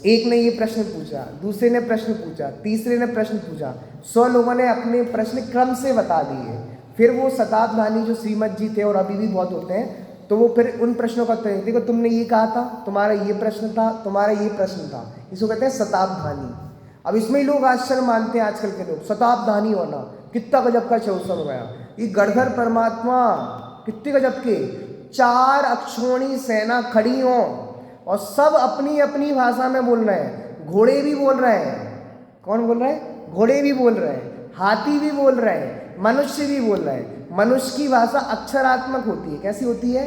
Speaker 1: एक ने ये प्रश्न पूछा, दूसरे ने प्रश्न पूछा, तीसरे ने प्रश्न पूछा, 100 लोगों ने अपने प्रश्न क्रम से बता दिए। फिर वो शताब्दानी जो श्रीमद जी थे और अभी भी बहुत होते हैं, तो वो फिर उन प्रश्नों का उत्तर, देखो तुमने ये कहा था, तुम्हारा ये प्रश्न था, तुम्हारा ये प्रश्न था। इसको कहते हैं शताब्दानी। अब इसमें लोग आश्चर्य मानते हैं आजकल के लोग, शताब्दानी होना कितना गजब का अवसर हो गया। ये गणधर परमात्मा कितने गजब के, 4 अक्षौणी सेना खड़ी हों और सब अपनी अपनी भाषा में बोल रहे हैं। घोड़े भी बोल रहे हैं। कौन बोल रहे हैं? घोड़े भी बोल रहे हैं, हाथी भी बोल रहे हैं, मनुष्य भी बोल रहे हैं। मनुष्य की भाषा अक्षरात्मक होती है। कैसी होती है?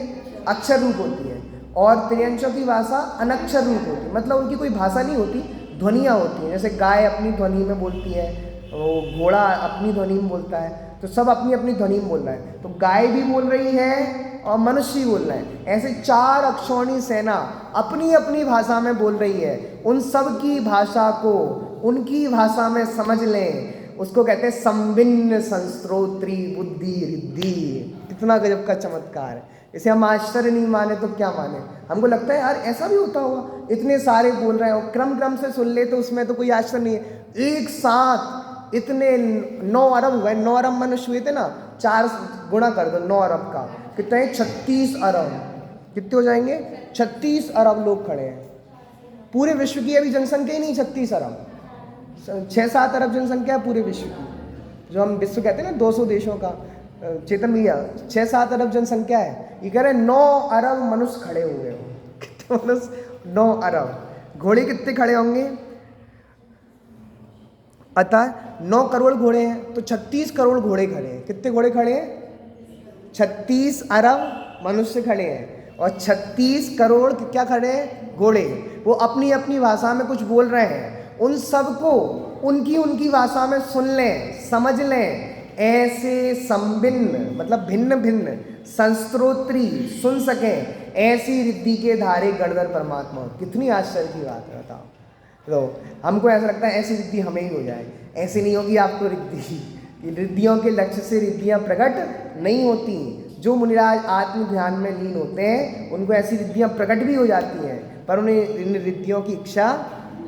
Speaker 1: अक्षर रूप होती है। और त्रियंशों की भाषा अनक्षर रूप होती है। मतलब उनकी कोई भाषा नहीं होती, ध्वनियाँ होती हैं। जैसे गाय अपनी ध्वनि में बोलती है, वो घोड़ा अपनी ध्वनि में बोलता है, तो सब अपनी अपनी ध्वनि में बोल रहा है। तो गाय भी बोल रही है और मनुष्य भी बोल रहे हैं। ऐसे 4 अक्षौणी सेना अपनी अपनी भाषा में बोल रही है। उन सब की भाषा को उनकी भाषा में समझ लें, उसको कहते हैं संभिन्न संस्त्रोत्री बुद्धि रिद्धि। कितना गजब का चमत्कार है। इसे हम आश्चर्य नहीं माने तो क्या माने। हमको लगता है यार ऐसा भी होता होगा, इतने सारे बोल रहे हैं और क्रम क्रम से सुन ले तो उसमें तो कोई आश्चर्य नहीं है। एक साथ इतने 9 अरब हुए, 9 अरब मनुष्य हुए थे ना, 4 गुणा कर दो 9 अरब का, कितने 36 अरब। कितने हो जाएंगे? 36 अरब लोग खड़े हैं। पूरे विश्व की अभी जनसंख्या ही नहीं 36 अरब, 6-7 अरब जनसंख्या है पूरे विश्व की। जो हम विश्व कहते हैं ना 200 देशों का, चेतन भैया 6-7 अरब जनसंख्या है। ये कह रहे 9 अरब मनुष्य खड़े हुए हो। कितने मनुष्य? 9 अरब। घोड़े कितने खड़े होंगे? अतः 9 करोड़ घोड़े हैं तो 36 करोड़ घोड़े खड़े हैं। कितने घोड़े खड़े हैं? 36 अरब मनुष्य खड़े हैं और 36 करोड़ क्या खड़े हैं? घोड़े। वो अपनी अपनी भाषा में कुछ बोल रहे हैं, उन सबको उनकी उनकी भाषा में सुन लें, समझ लें। ऐसे संभिन्न मतलब भिन्न भिन्न संस्त्रोत्री सुन सकें, ऐसी रिद्धि के धारे गणधर परमात्मा। कितनी आश्चर्य की बात है, बताओ। तो हमको ऐसा लगता है ऐसी रिद्धि हमें ही हो जाए। ऐसी नहीं होगी आपको रिद्धि। रिद्धियों के लक्ष्य से रिद्धियाँ प्रकट नहीं होती। जो मुनिराज आत्म ध्यान में लीन होते हैं उनको ऐसी रिद्धियाँ प्रकट भी हो जाती हैं, पर उन्हें इन रिद्धियों की इच्छा।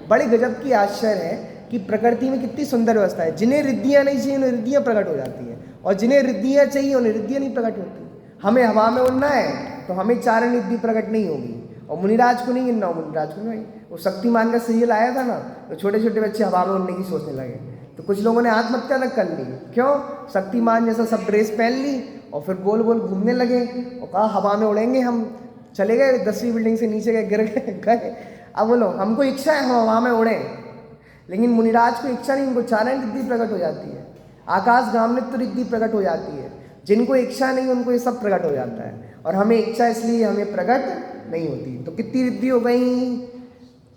Speaker 1: बड़े गजब की आश्चर्य है कि प्रकृति में कितनी सुंदर व्यवस्था है। जिन्हें रिद्धियाँ नहीं चाहिए उन्हें रिद्धियाँ प्रकट हो जाती हैं, और जिन्हें रिद्धियाँ चाहिए उन्हें रिद्धियाँ नहीं प्रकट होती। हमें हवा में उड़ना है तो हमें चारण रिद्धि प्रकट नहीं होगी, और मुनिराज को नहीं गिनना, मुनिराज को नहीं। वो शक्तिमान का सीरियल आया था ना, तो छोटे छोटे बच्चे हवा में उड़ने की सोचने लगे, तो कुछ लोगों ने आत्महत्या तक कर ली। क्यों? शक्तिमान जैसा सब ड्रेस पहन ली और फिर गोल गोल घूमने लगे और कहा हवा में उड़ेंगे हम। चले गए 10वीं बिल्डिंग से नीचे गए, गिर गए। अब बोलो हमको इच्छा है हम हवा में उड़ें, लेकिन मुनिराज को इच्छा नहीं, उनको चारण रिद्धि प्रकट हो जाती है, आकाश गामनित्व रिद्धि प्रकट हो जाती है। जिनको इच्छा नहीं उनको ये सब प्रकट हो जाता है, और हमें इच्छा इसलिए हमें प्रकट नहीं होती। तो कितनी रिद्धि हो गई?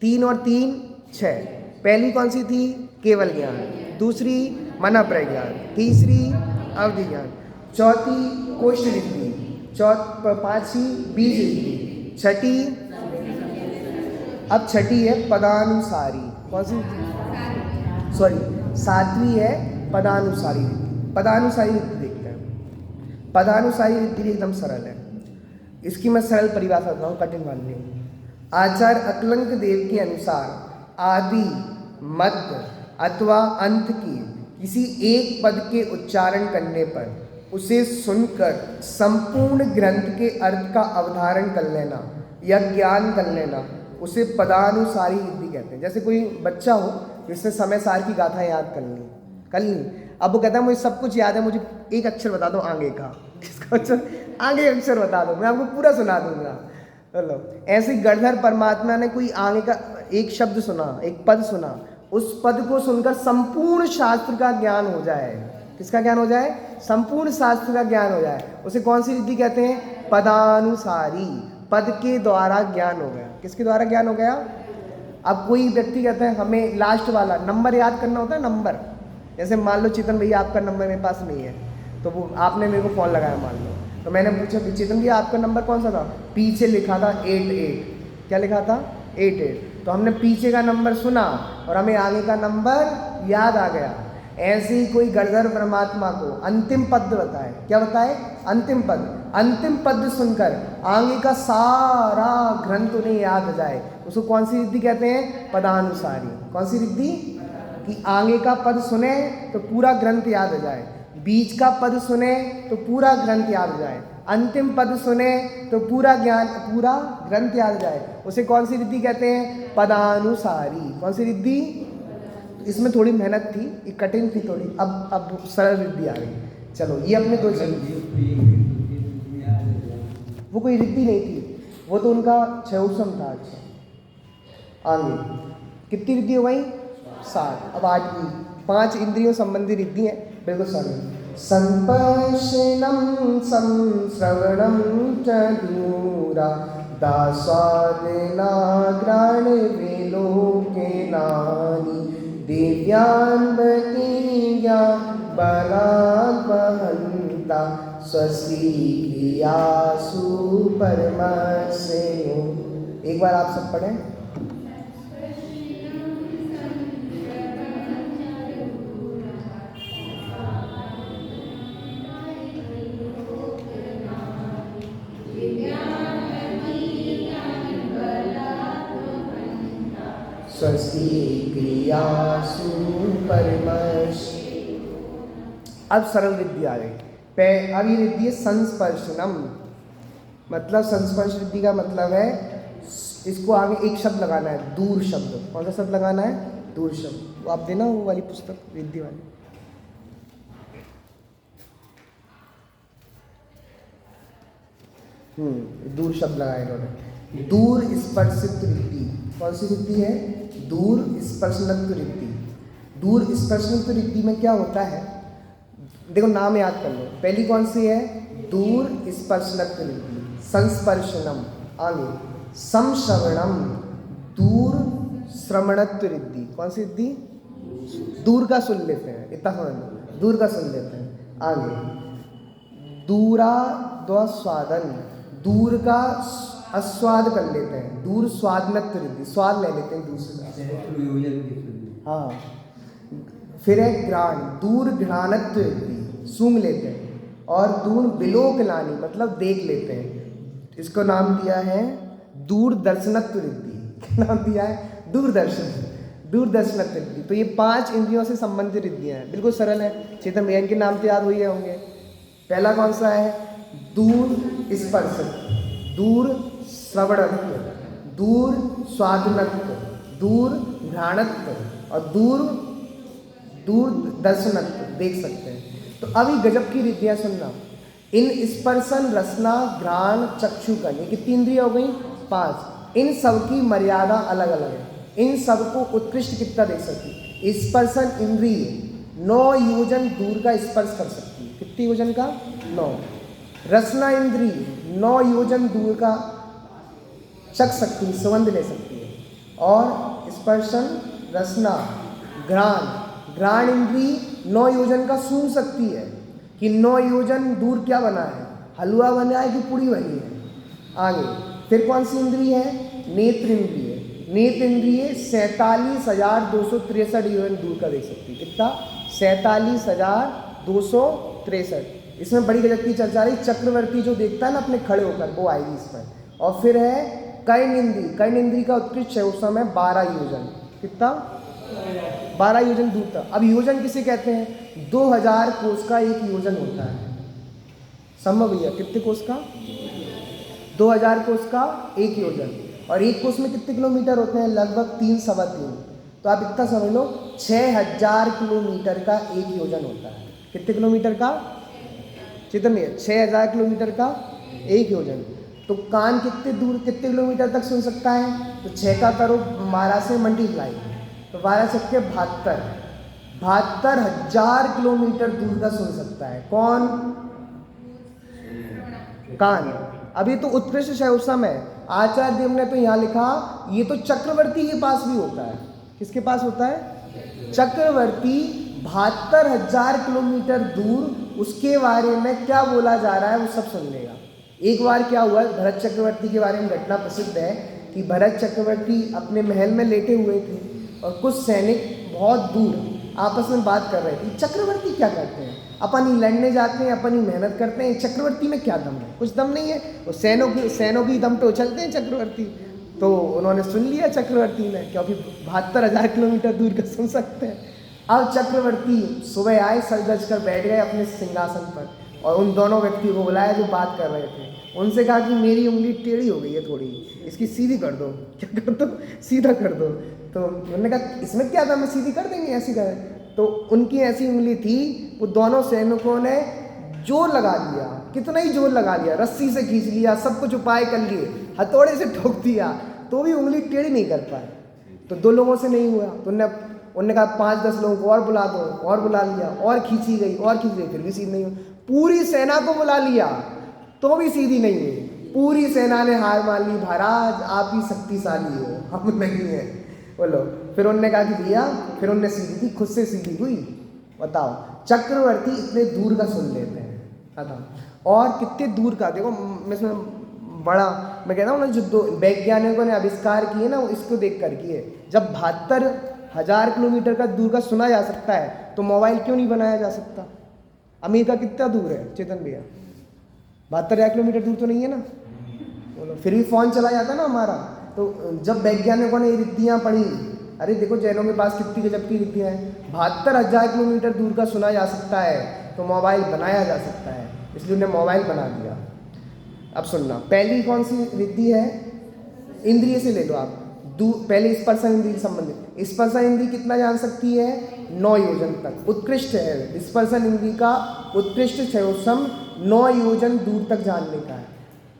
Speaker 1: 3 और 3 6। पहली कौन सी थी? केवल ज्ञान। दूसरी मन प्रज्ञान। तीसरी अवधि ज्ञान। चौथी कोष्ठ रिद्धि। 5वीं बीज रिद्धि। छठी, अब छठी है पदानुसारी। कौन सी? सॉरी 7वीं है पदानुसारी रिद्धि। पदानुसारी रिद्धि देखते हैं। पदानुसारी रिद्धि एकदम सरल है। इसकी मैं सरल परिभाषा बताता हूँ, कठिन मान ली। आचार्य अकलंक देव के अनुसार आदि, मध्य अथवा अंत की किसी एक पद के उच्चारण करने पर उसे सुनकर संपूर्ण ग्रंथ के अर्थ का अवधारण कर लेना या ज्ञान कर लेना, उसे पदानुसारी रिद्धि कहते हैं। जैसे कोई बच्चा हो जिसने समय सार की गाथा याद कर ली, अब वो कहता है मुझे सब कुछ याद है, मुझे एक अक्षर बता दो आगे का। किसका अक्षर? आगे अक्षर बता दो, मैं आपको पूरा सुना दूंगा। चलो, ऐसे गणधर परमात्मा ने कोई आगे का एक शब्द सुना, एक पद सुना, उस पद को सुनकर संपूर्ण शास्त्र का ज्ञान हो जाए। किसका ज्ञान हो जाए? संपूर्ण शास्त्र का ज्ञान हो जाए, उसे कौन सी रिद्धि कहते हैं? पदानुसारी। पद के द्वारा ज्ञान हो गया। किसके द्वारा ज्ञान हो गया? अब कोई व्यक्ति कहता है हमें लास्ट वाला नंबर याद करना होता है, नंबर। जैसे मान लो चेतन भैया आपका नंबर मेरे पास नहीं है, तो वो आपने मेरे को फ़ोन लगाया मान लो, तो मैंने पूछा चेतन भैया आपका नंबर कौन सा था? पीछे लिखा था 88। क्या लिखा था? 88। तो हमने पीछे का नंबर सुना और हमें आगे का नंबर याद आ गया। ऐसे ही कोई गणधर परमात्मा को अंतिम पद बताए। क्या बताए? अंतिम पद। अंतिम पद सुनकर आगे का सारा ग्रंथ उन्हें याद हो जाए, उसको कौन सी रिद्धि कहते हैं? पदानुसारी। कौन सी रिद्धि? कि आगे का पद सुने तो पूरा ग्रंथ याद हो जाए, बीच का पद सुने तो पूरा ग्रंथ याद हो जाए, अंतिम पद सुने तो पूरा ग्रंथ याद हो जाए, उसे कौन सी रिद्धि कहते हैं? पदानुसारी। कौन सी रिद्धि? इसमें थोड़ी मेहनत थी, ये कठिन थी थोड़ी, अब सरल रिद्धि आ गई। चलो ये अपने दो वो कोई रिद्धि नहीं थी, वो तो उनका क्षयोसम था। अच्छा आगे कितनी रिद्धि हो गई? 7। अब 8वीं 5 इंद्रियों संबंधी रिद्धि है, बिल्कुल सरल। संपश्यनं संश्रवणं च दूरा दासादिना ग्राणविलोकेनानि दिव्यान्वतीया बलाद्वहन्ता स्वस्ति क्रियासु परमस्यो। एक बार आप सब पढ़ें। स्वस्ति क्रियासु परमश्च। अब सरल रिद्धि आ गई। अब ये रिद्धि है संस्पर्शनम, मतलब संस्पर्श रिद्धि का मतलब है इसको आगे एक शब्द लगाना है, दूर शब्द। कौन सा शब्द लगाना है? दूर शब्द। वो आप देना वो वाली पुस्तक रिद्धि वाली। दूर शब्द लगाए इन्होंने। दूर स्पर्शित रिद्धि। कौन सी रिद्धि है? दूर स्पर्शनत्व रिद्धि। दूर स्पर्शनत्व रिद्धि में क्या होता है? देखो नाम याद कर लो। पहली कौन सी है? दूर स्पर्शनत्व रिद्धि, संस्पर्शनम। आगे समश्रवणम, दूर श्रवणत्व रिद्धि। कौन सी रिद्धि? दूर का सुन लेते हैं, इतना समझ लो, दूर का सुन लेते हैं। आगे दूराद्वास्वादन, दूर का आस्वाद कर लेते हैं, दूर स्वादनत्व रिद्धि, स्वाद ले लेते हैं दूसरे का। हाँ, फिर है घ्राण, दूर घ्राणत्व रिद्धि, सूंघ लेते हैं। और दूर विलोकनानी, मतलब देख लेते हैं। इसको नाम दिया है दूरदर्शनत्व रिद्धि। नाम दिया है दूरदर्शन, दूरदर्शनत्व रिद्धि। तो ये 5 इंद्रियों से संबंधित रिद्धियाँ हैं, बिल्कुल सरल है। चेतन भैया इनके नाम तो याद हुए होंगे। पहला कौन सा है? दूर स्पर्श, दूर श्रवणत्व, दूर स्वादनत्व, दूर घ्राणत्व और दूर दर्शनत्व, देख सकते हैं। तो अभी गजब की रिद्धियाँ सुनना। इन स्पर्शन, रसना, घ्राण, चक्षुकन, ये कितनी इंद्रियाँ हो गई? 5। इन सब की मर्यादा अलग अलग है। इन सब को उत्कृष्ट कितना दे सकती? स्पर्शन इंद्रिय 9 योजन दूर का स्पर्श कर सकती है। कितनी योजन का? 9। रसना इंद्रिय 9 योजन दूर का चख सकती है, सुगंध ले सकती है। और स्पर्शन, रसना, घ्राण इंद्रिय 9 योजन का सूंघ सकती है कि 9 योजन दूर क्या बना है, हलवा बना है कि पूड़ी बनी है। आगे फिर कौन सी इंद्रिय है? नेत्र इंद्रिय। नेत्र इंद्रिय 47,263 योजन दूर का देख सकती है। कितना? 47,263। इसमें बड़ी गजब की चर्चा रही। चक्रवर्ती जो देखता है ना अपने खड़े होकर, वो आएगी इस पर। और फिर है कर्ण इंद्रिय। कर्ण इंद्रिय का उत्कृष्ट है उस समय 12 योजन। कितना? 12 योजन दूर तक। अब योजन किसे कहते हैं? 2000 कोस का एक योजन होता है। संभव भैया कितने कोस का? 2000 कोस का एक योजन। और एक कोस में कितने किलोमीटर होते हैं? लगभग 3 सवा 3। तो आप इतना समझ लो 6000 किलोमीटर का एक योजन होता है। कितने किलोमीटर का? चेतन भैया 6000 किलोमीटर का एक योजन। तो कान कितने दूर, कितने किलोमीटर तक सुन सकता है? तो 6 का करो 12 से मल्टीप्लाई, तो 12 छक्के 72, 72,000 किलोमीटर दूर का सुन सकता है। कौन? कान। अभी तो उत्कृष्ट है उस समय। आचार्य देव ने तो यहाँ लिखा, ये तो चक्रवर्ती के पास भी होता है। किसके पास होता है? चक्रवर्ती 72,000 किलोमीटर दूर, उसके बारे में क्या बोला जा रहा है वो सब सुन लेगा। एक बार क्या हुआ, भरत चक्रवर्ती के बारे में घटना प्रसिद्ध है कि भरत चक्रवर्ती अपने महल में लेटे हुए थे और कुछ सैनिक बहुत दूर आपस में बात कर रहे थे। चक्रवर्ती क्या करते हैं? अपन ही लड़ने जाते हैं, अपन ही मेहनत करते हैं। चक्रवर्ती में क्या दम है? कुछ दम नहीं है। वो सैनों की दम पे उछलते हैं चक्रवर्ती। तो उन्होंने सुन लिया चक्रवर्ती ने, क्योंकि 72,000 किलोमीटर दूर का सुन सकते हैं। अब चक्रवर्ती सुबह आए, सज धज कर बैठ गए अपने सिंहासन पर और उन दोनों व्यक्ति को बुलाया जो बात कर रहे थे। उनसे कहा कि मेरी उंगली टेढ़ी हो गई है थोड़ी, इसकी सीधी कर दो। क्या कर दो? सीधा कर दो। तो उन्होंने कहा इसमें क्या था, मैं सीधी कर देंगे, ऐसी कर। तो उनकी ऐसी उंगली थी, वो दोनों सैनिकों ने जोर लगा लिया। कितना ही जोर लगा लिया, रस्सी से खींच लिया, सब कुछ उपाय कर लिए, हथौड़े से ठोक दिया, तो भी उंगली टेढ़ी नहीं कर पाए। तो 2 लोगों से नहीं हुआ, तो उन्होंने कहा 5-10 लोगों को और बुला दो, और बुला लिया, और खींची गई, और खींच गई, फिर भी सीधी नहीं हुई। पूरी सेना को बुला लिया तो भी सीधी नहीं हुई। पूरी सेना ने हार मान ली, महाराज आप ही शक्तिशाली हो, हम नहीं है। बोलो। फिर उन्होंने कहा कि भैया, फिर उन्होंने सीधी की, खुद से सीधी हुई। बताओ, चक्रवर्ती इतने दूर का सुन लेते हैं। बताओ, और कितने दूर का। देखो मैं बड़ा, मैं कहता हूँ ना, जो 2 वैज्ञानिकों ने आविष्कार किए ना, वो इसको देख कर किए। जब 72,000 किलोमीटर का दूर का सुना जा सकता है, तो मोबाइल क्यों नहीं बनाया जा सकता? अमेरिका कितना दूर है चेतन भैया? 72,000 किलोमीटर दूर तो नहीं है ना। बोलो, फिर भी फ़ोन चला जाता ना हमारा। तो जब वैज्ञानिकों ने ये रिद्धियाँ पढ़ी अरे देखो जैनों के पास कितनी गजब की रिद्धियाँ हैं। 72,000 किलोमीटर दूर का सुना जा सकता है तो मोबाइल बनाया जा सकता है, इसलिए उन्हें मोबाइल बना दिया। अब सुनना, पहली कौन सी रिद्धि है? इंद्रिय से ले लो आप। पहले स्पर्शन इंद्रिय से संबंधित। स्पर्शन इंद्रिय कितना जान सकती है? 9 योजन तक। उत्कृष्ट है स्पर्शन इंद्रिय का, उत्कृष्ट क्षयोसम 9 योजन दूर तक जानने का है।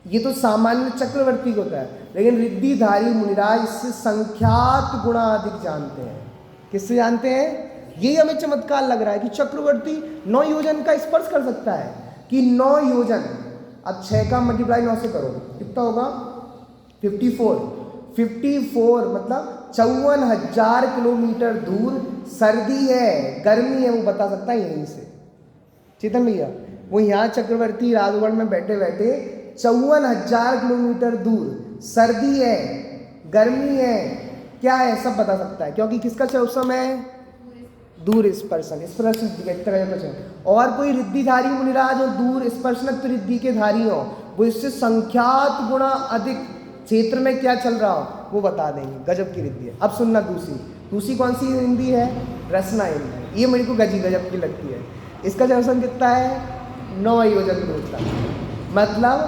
Speaker 1: ये तो सामान्य चक्रवर्ती को होता है, लेकिन रिद्धिधारी मुनिराज इससे संख्यात गुणा अधिक जानते हैं। किससे जानते हैं? यही हमें चमत्कार लग रहा है कि चक्रवर्ती 9 योजन का स्पर्श कर सकता है, कि 9 योजन। अब 6 का मल्टीप्लाई 9 से करो, कितना होगा? 54 मतलब 54,000 किलोमीटर दूर सर्दी है, गर्मी है, वो बता सकता है यहीं से। चेतन भैया, वो यहाँ चक्रवर्ती राजगढ़ में बैठे बैठे 54,000 किलोमीटर दूर सर्दी है, गर्मी है, क्या है, सब बता सकता है। क्योंकि किसका क्षयोत्सव है? दूर स्पर्शन। और कोई रिद्धिधारी मुनिराज और दूर स्पर्शनत्व रिद्धि के धारी हो, वो इससे संख्यात गुणा अधिक क्षेत्र में क्या चल रहा हो वो बता देंगे। गजब की रिद्धि है। अब सुनना, दूसरी कौन सी हिंदी है? रसना हिंदी। ये मेरे को गजब की लगती है। इसका क्षयोत्सव कितना है? 9 योजन दूर तक, मतलब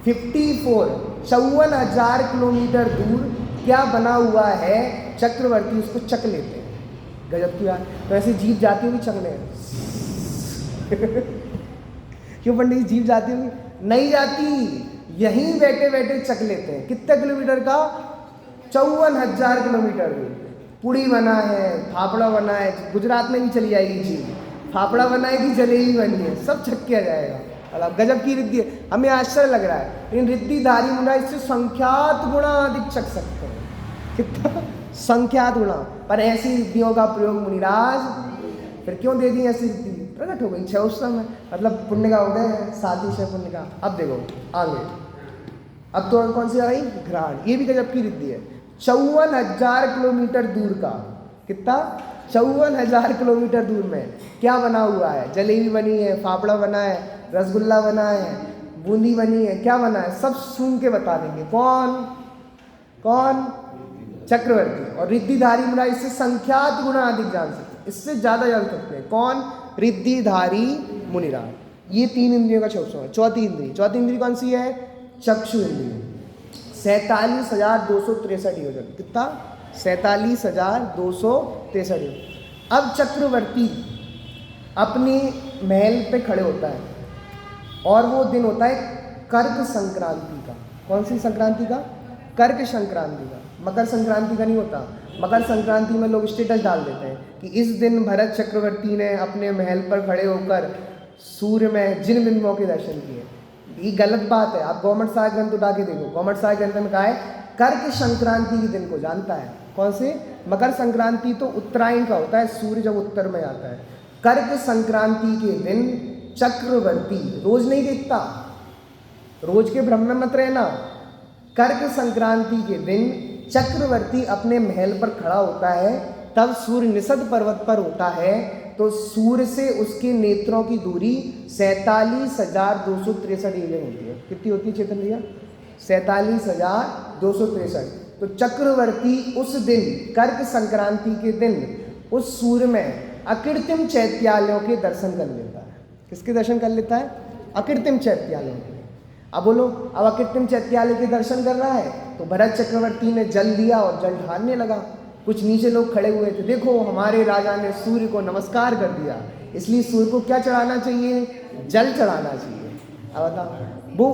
Speaker 1: 54,000 किलोमीटर दूर क्या बना हुआ है, चक्रवर्ती उसको चक लेते हैं। गजब की बात। तो ऐसे जीभ जाती होगी चकने क्यों पंडित जी, जीभ जाती होगी? नहीं जाती, यहीं बैठे बैठे चक लेते हैं। कितने किलोमीटर का? 54,000 किलोमीटर दूर। पुड़ी बना है, फाफड़ा बना है, गुजरात में भी चली जाएगी जीभ। फाफड़ा बनाएगी, जलेबी बनी है, सब छक किया जाएगा। अब गजब की रिद्धि है, हमें आश्चर्य लग रहा है, लेकिन रिद्धिधारी मुनिराज इससे संख्यात गुणा अधिक चक सकते हैं। कितना? संख्यात गुणा। पर ऐसी रिद्धियों का प्रयोग मुनिराज फिर क्यों दे दी? ऐसी रिद्धि प्रकट हो गई क्षयोत्सव में, मतलब पुण्य का उदय है, साथ ही से पुण्य का। अब देखो आगे, अब तो कौन सी आ गई? घ्राण। ये भी गजब की रिद्धि है। 54,000 किलोमीटर दूर का, कितना? 54,000 किलोमीटर दूर में क्या बना हुआ है? जलेबी बनी है, फाफड़ा बना है, रसगुल्ला बना है, बूंदी बनी है, क्या बना है, सब सुन के बता देंगे। कौन? चक्रवर्ती। और रिद्धिधारी मुनिराज इससे संख्यात गुणा अधिक जान सकते हैं, इससे ज्यादा जान सकते हैं। कौन? रिद्धिधारी मुनिराज। ये 3 इंद्रियों का क्षयोत्सव है। चौथी इंद्रिय कौन सी है? चक्षु इंद्रिय। 47,263 योजन। कितना? 47,263 योजन। अब चक्रवर्ती अपने महल पे खड़े होता है और वो दिन होता है कर्क संक्रांति का। कौन सी संक्रांति का? कर्क संक्रांति का। मकर संक्रांति का नहीं होता। मकर संक्रांति में लोग स्टेटस डाल देते हैं कि इस दिन भरत चक्रवर्ती ने अपने महल पर खड़े होकर सूर्य में जिन बिंबुओं के दर्शन किए। ये गलत बात है। आप गवर्नमेंट सहायक ग्रंथ उठा के देखो, गवर्नमेंट सहायक ग्रंथ में कहा है कर्क संक्रांति के दिन को जानता है। कौन से? मकर संक्रांति तो उत्तरायण का होता है, सूर्य जब उत्तर में आता है। कर्क संक्रांति के दिन चक्रवर्ती, रोज नहीं देखता, रोज के भ्रम में मत रहना। कर्क संक्रांति के दिन चक्रवर्ती अपने महल पर खड़ा होता है, तब सूर्य निषद पर्वत पर होता है, तो सूर्य से उसके नेत्रों की दूरी 47,263 योजन होती है। कितनी होती है चेतन भैया? 47,263। तो चक्रवर्ती उस दिन, कर्क संक्रांति के दिन, उस सूर्य में अकृत्रिम चैत्यालयों के दर्शन कर लेता है। किसके दर्शन कर लेता है? अकृत्रिम चैत्यालयों के। अब बोलो, अब अकृत्रिम चैत्यालय के दर्शन कर रहा है तो भरत चक्रवर्ती ने जल दिया और जल ढालने लगा। कुछ नीचे लोग खड़े हुए थे, देखो हमारे राजा ने सूर्य को नमस्कार कर दिया, इसलिए सूर्य को क्या चढ़ाना चाहिए? जल चढ़ाना चाहिए। अब बताओ, वो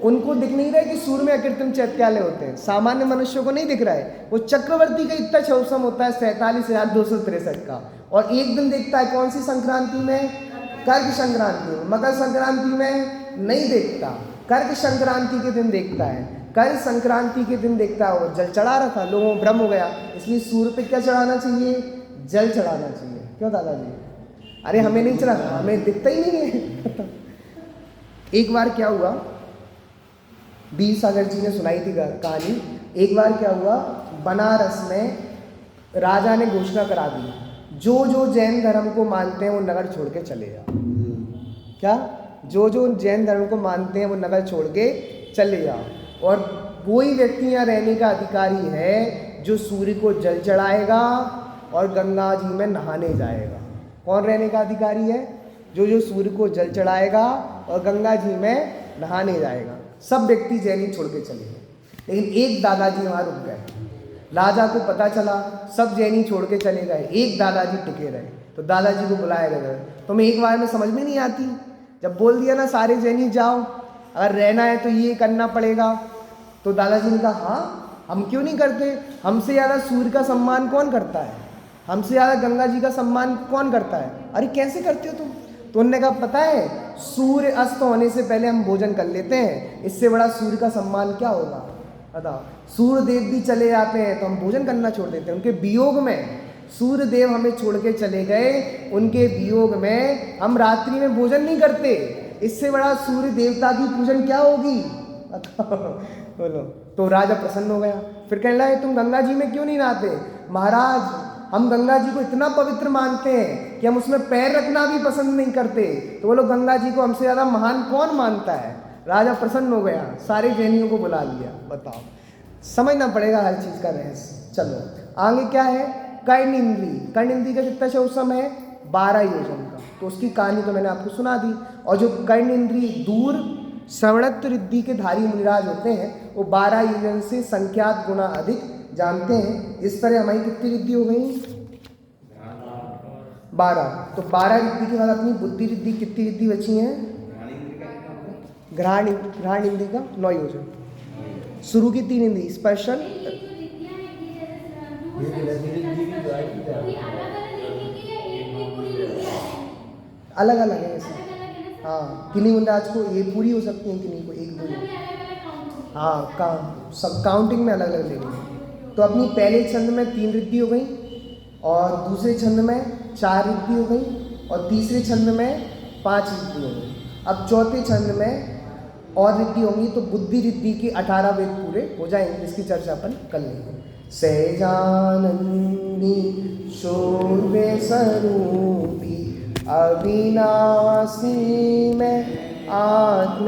Speaker 1: उनको दिख नहीं रहा है कि सूर्य में अकृत्रिम चैत्यालय होते हैं, सामान्य मनुष्यों को नहीं दिख रहा है। वो चक्रवर्ती का इतना क्षयोत्सव होता है 47,263 का, और एक दिन देखता है कौन सी संक्रांति में? कर्क संक्रांति में। मकर संक्रांति में नहीं देखता, कर्क संक्रांति के दिन देखता है। कर्क संक्रांति के दिन देखता है, वो जल चढ़ा रहा था, लोगों को भ्रम हो गया, इसलिए सूर्य पे क्या चढ़ाना चाहिए? जल चढ़ाना चाहिए। क्यों दादाजी? अरे हमें नहीं चढ़ाना, हमें दिखता ही नहीं है। एक बार क्या हुआ, वीर सागर जी ने सुनाई थी कहानी। एक बार क्या हुआ, बनारस में राजा ने घोषणा करा दी, जो जो जैन धर्म को मानते हैं वो नगर छोड़ के चले जाओ। क्या? जो जो जैन धर्म को मानते हैं वो नगर छोड़ के चले जाओ, और कोई व्यक्ति यहाँ रहने का अधिकारी है जो सूर्य को जल चढ़ाएगा और गंगा जी में नहाने जाएगा। कौन रहने का अधिकारी है? जो सूर्य को जल चढ़ाएगा और गंगा जी में नहाने जाएगा। सब व्यक्ति जैनी छोड़ के चले गए, लेकिन एक दादाजी वहाँ रुक गए। राजा को पता चला, सब जैनी छोड़ के चले गए, एक दादाजी टिके रहे। तो दादाजी को बुलाया गया, तुम्हें एक बार में समझ में नहीं आती? जब बोल दिया ना सारे जैनी जाओ, अगर रहना है तो ये करना पड़ेगा। तो दादाजी ने कहा हाँ, हम क्यों नहीं करते? हमसे ज़्यादा सूर्य का सम्मान कौन करता है? हमसे ज़्यादा गंगा जी का सम्मान कौन करता है? अरे कैसे करते हो तुम? तो उन्होंने कहा पता है, सूर्य अस्त होने से पहले हम भोजन कर लेते हैं, इससे बड़ा सूर्य का सम्मान क्या होगा? बताओ, सूर्य देव भी चले जाते हैं तो हम भोजन करना छोड़ देते हैं। उनके वियोग में सूर्य देव हमें छोड़ के चले गए, उनके वियोग में हम रात्रि में भोजन नहीं करते, इससे बड़ा सूर्य देवता की पूजन क्या होगी? बोलो। तो राजा प्रसन्न हो गया, फिर कहने लगा तुम गंगा जी में क्यों नहीं नहाते? महाराज, हम गंगा जी को इतना पवित्र मानते हैं कि हम उसमें पैर रखना भी पसंद नहीं करते। तो बोलो गंगा जी को हमसे ज़्यादा महान कौन मानता है? राजा प्रसन्न हो गया, सारे जैनियों को बुला लिया। बताओ, समझना पड़ेगा हर चीज़ का रहस्य। चलो आगे क्या है? कर्ण इंद्री। कर्ण इंद्री का कितना शौसम है? 12 योजन का। तो उसकी कहानी तो मैंने आपको सुना दी। और जो कर्ण इंद्री दूर श्रवणत्व रिद्धि के धारी मुनिराज होते हैं, वो 12 योजन से संख्यात गुना अधिक जानते हैं। इस तरह हमारी कितनी रिद्धि हो गई? 12। तो 12 रिद्धि के बाद अपनी बुद्धि रिद्धि कितनी रिद्धि बची हैं? घ्राण इंद्री का 9 योजन। शुरू की 3 इंद्री स्पर्शन, अलग अलग है ऐसे। हाँ, किन्हीं मुनिराज को ये पूरी हो सकती है, किन्हीं को 1 2। हाँ, सब काउंटिंग में अलग अलग लेंगे। तो अपनी पहले छंद में 3 रिद्धि हो गई, और दूसरे छंद में 4 रिद्धि हो गई, और तीसरे छंद में 5 रिद्धि हो गई। अब चौथे छंद में और रिद्धि होंगी, तो बुद्धि रिद्धि के 18 वेद पूरे हो जाएंगे। इसकी चर्चा अपन कर लेंगे। सहजानंदी शोभे स्वरूपी अविनाशी में आत्म